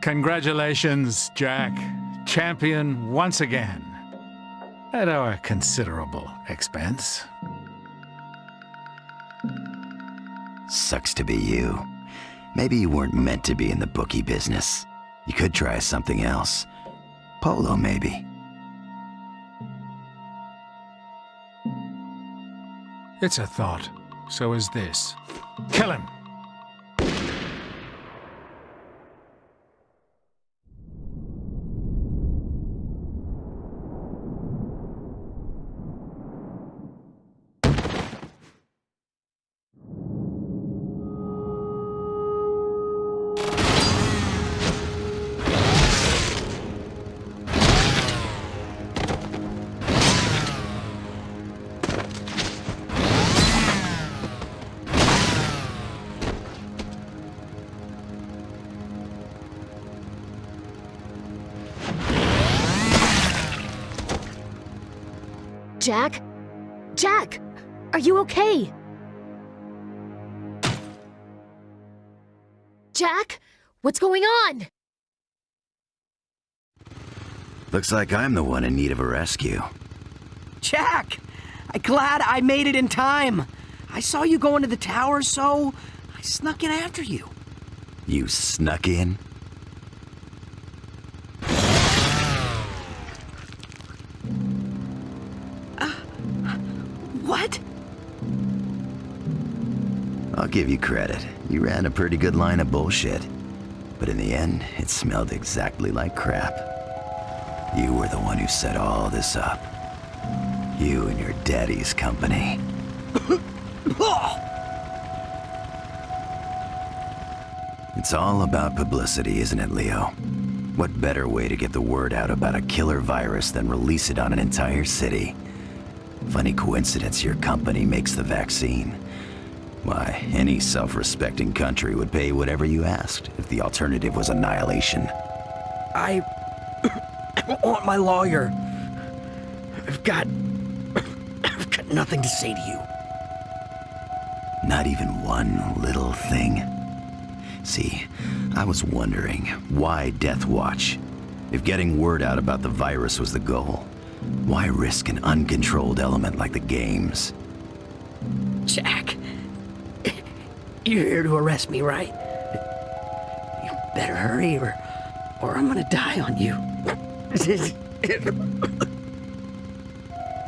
Congratulations, Jack. Champion once again. At our considerable expense. Sucks to be you. Maybe you weren't meant to be in the bookie business. You could try something else. Polo, maybe. It's a thought. So is this. Kill him! Jack? Jack! Are you okay? Jack? What's going on? Looks like I'm the one in need of a rescue. Jack! I'm glad I made it in time. I saw you go into the tower, so I snuck in after you. You snuck in? What? I'll give you credit. You ran a pretty good line of bullshit. But in the end, it smelled exactly like crap. You were the one who set all this up. You and your daddy's company. It's all about publicity, isn't it, Leo? What better way to get the word out about a killer virus than release it on an entire city? Funny coincidence your company makes the vaccine. Why, any self-respecting country would pay whatever you asked if the alternative was annihilation. I want my lawyer. I've got nothing to say to you. Not even one little thing? See, I was wondering, why Death Watch? If getting word out about the virus was the goal, why risk an uncontrolled element like the games? Jack, you're here to arrest me, right? You better hurry or I'm gonna die on you.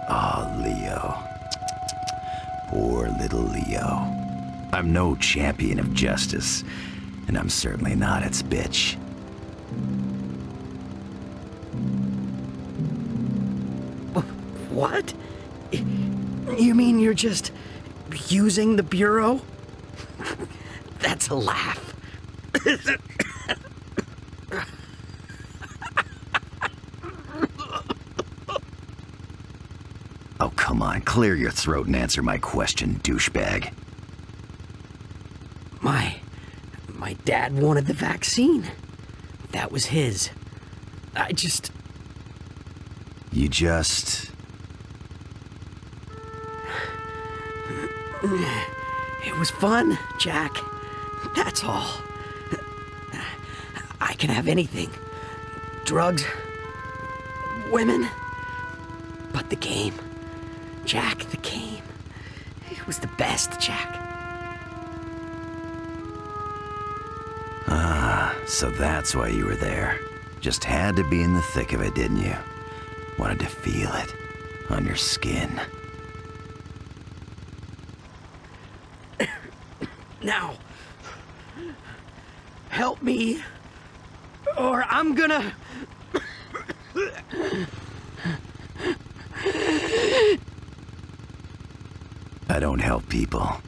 Aw, Leo. Poor little Leo. I'm no champion of justice, and I'm certainly not its bitch. What? You mean you're just using the Bureau? That's a laugh. Oh, come on, clear your throat and answer my question, douchebag. My dad wanted the vaccine. That was his. You just... It was fun, Jack. That's all. I can have anything. Drugs, women, but the game. Jack, the game. It was the best, Jack. Ah, so that's why you were there. Just had to be in the thick of it, didn't you? Wanted to feel it on your skin. Now, help me, or I'm gonna... I don't help people.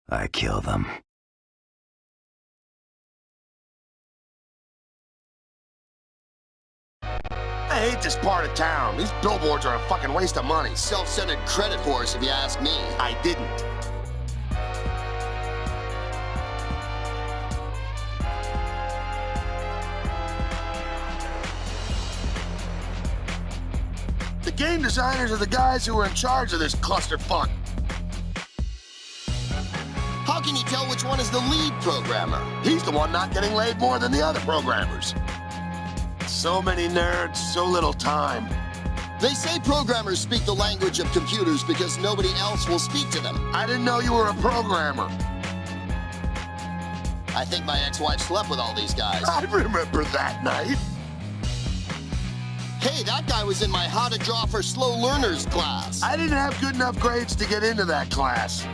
I kill them. I hate this part of town. These billboards are a fucking waste of money. Self-centered credit horse, if you ask me. I didn't. The game designers are the guys who are in charge of this clusterfuck. How can you tell which one is the lead programmer? He's the one not getting laid more than the other programmers. So many nerds, so little time. They say programmers speak the language of computers because nobody else will speak to them. I didn't know you were a programmer. I think my ex-wife slept with all these guys. I remember that night. Hey, that guy was in my How to Draw for Slow Learners class. I didn't have good enough grades to get into that class.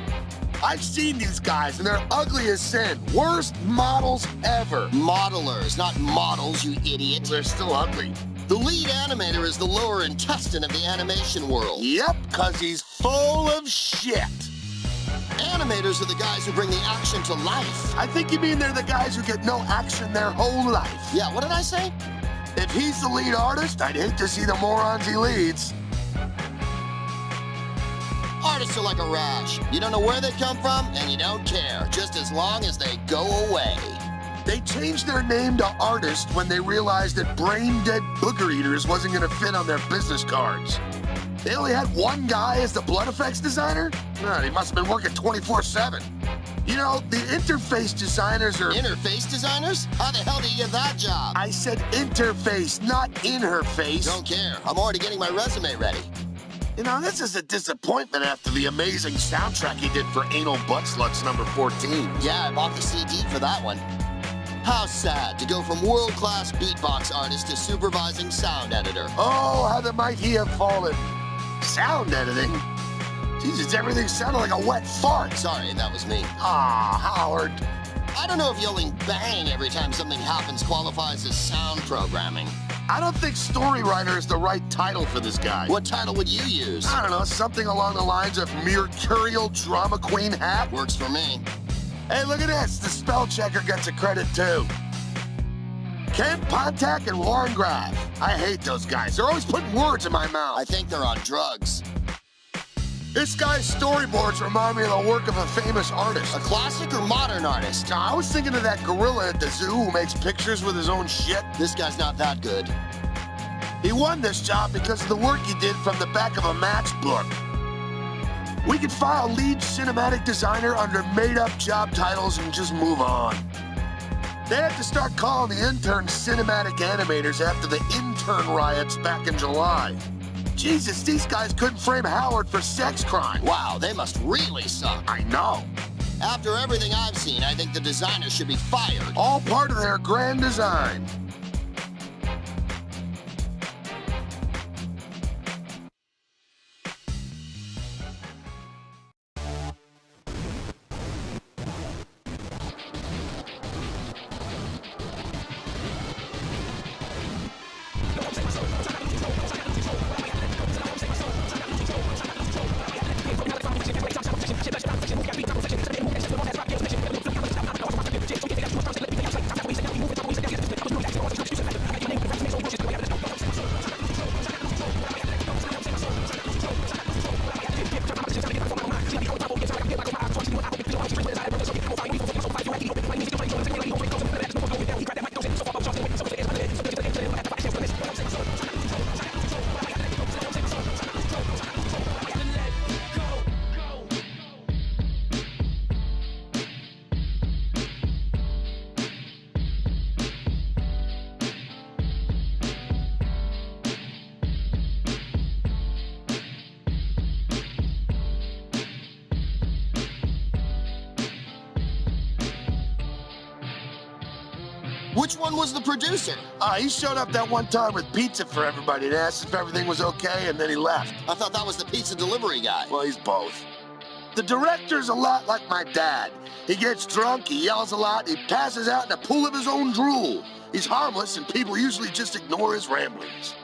I've seen these guys, and they're ugly as sin. Worst models ever. Modelers, not models, you idiot. They're still ugly. The lead animator is the lower intestine of the animation world. Yep, because he's full of shit. Animators are the guys who bring the action to life. I think you mean they're the guys who get no action their whole life. Yeah, what did I say? If he's the lead artist, I'd hate to see the morons he leads. Artists are like a rash. You don't know where they come from, and you don't care, just as long as they go away. They changed their name to artist when they realized that brain-dead booger eaters wasn't going to fit on their business cards. They only had one guy as the blood effects designer? He must have been working 24/7. You know, the interface designers are... Interface designers? How the hell did you get that job? I said interface, not in her face. Don't care. I'm already getting my resume ready. You know, this is a disappointment after the amazing soundtrack he did for Anal Butt Sluts number 14. Yeah, I bought the CD for that one. How sad to go from world-class beatbox artist to supervising sound editor. Oh, how the might he have fallen. Sound editing? Jesus, everything sounded like a wet fart. Sorry, that was me. Ah, Howard. I don't know if yelling bang every time something happens qualifies as sound programming. I don't think story writer is the right title for this guy. What title would you use? I don't know, something along the lines of Mercurial Drama Queen hat? Works for me. Hey, look at this. The spell checker gets a credit too. Kent Pontac and Warren Graff. I hate those guys. They're always putting words in my mouth. I think they're on drugs. This guy's storyboards remind me of the work of a famous artist. A classic or modern artist? No, I was thinking of that gorilla at the zoo who makes pictures with his own shit. This guy's not that good. He won this job because of the work he did from the back of a matchbook. We could file lead cinematic designer under made-up job titles and just move on. They had to start calling the interns cinematic animators after the intern riots back in July. Jesus, these guys couldn't frame Howard for sex crime. Wow, they must really suck. I know. After everything I've seen, I think the designer should be fired. All part of their grand design. Which one was the producer? He showed up that one time with pizza for everybody and asked if everything was okay, and then he left. I thought that was the pizza delivery guy. Well, he's both. The director's a lot like my dad. He gets drunk, he yells a lot, he passes out in a pool of his own drool. He's harmless, and people usually just ignore his ramblings.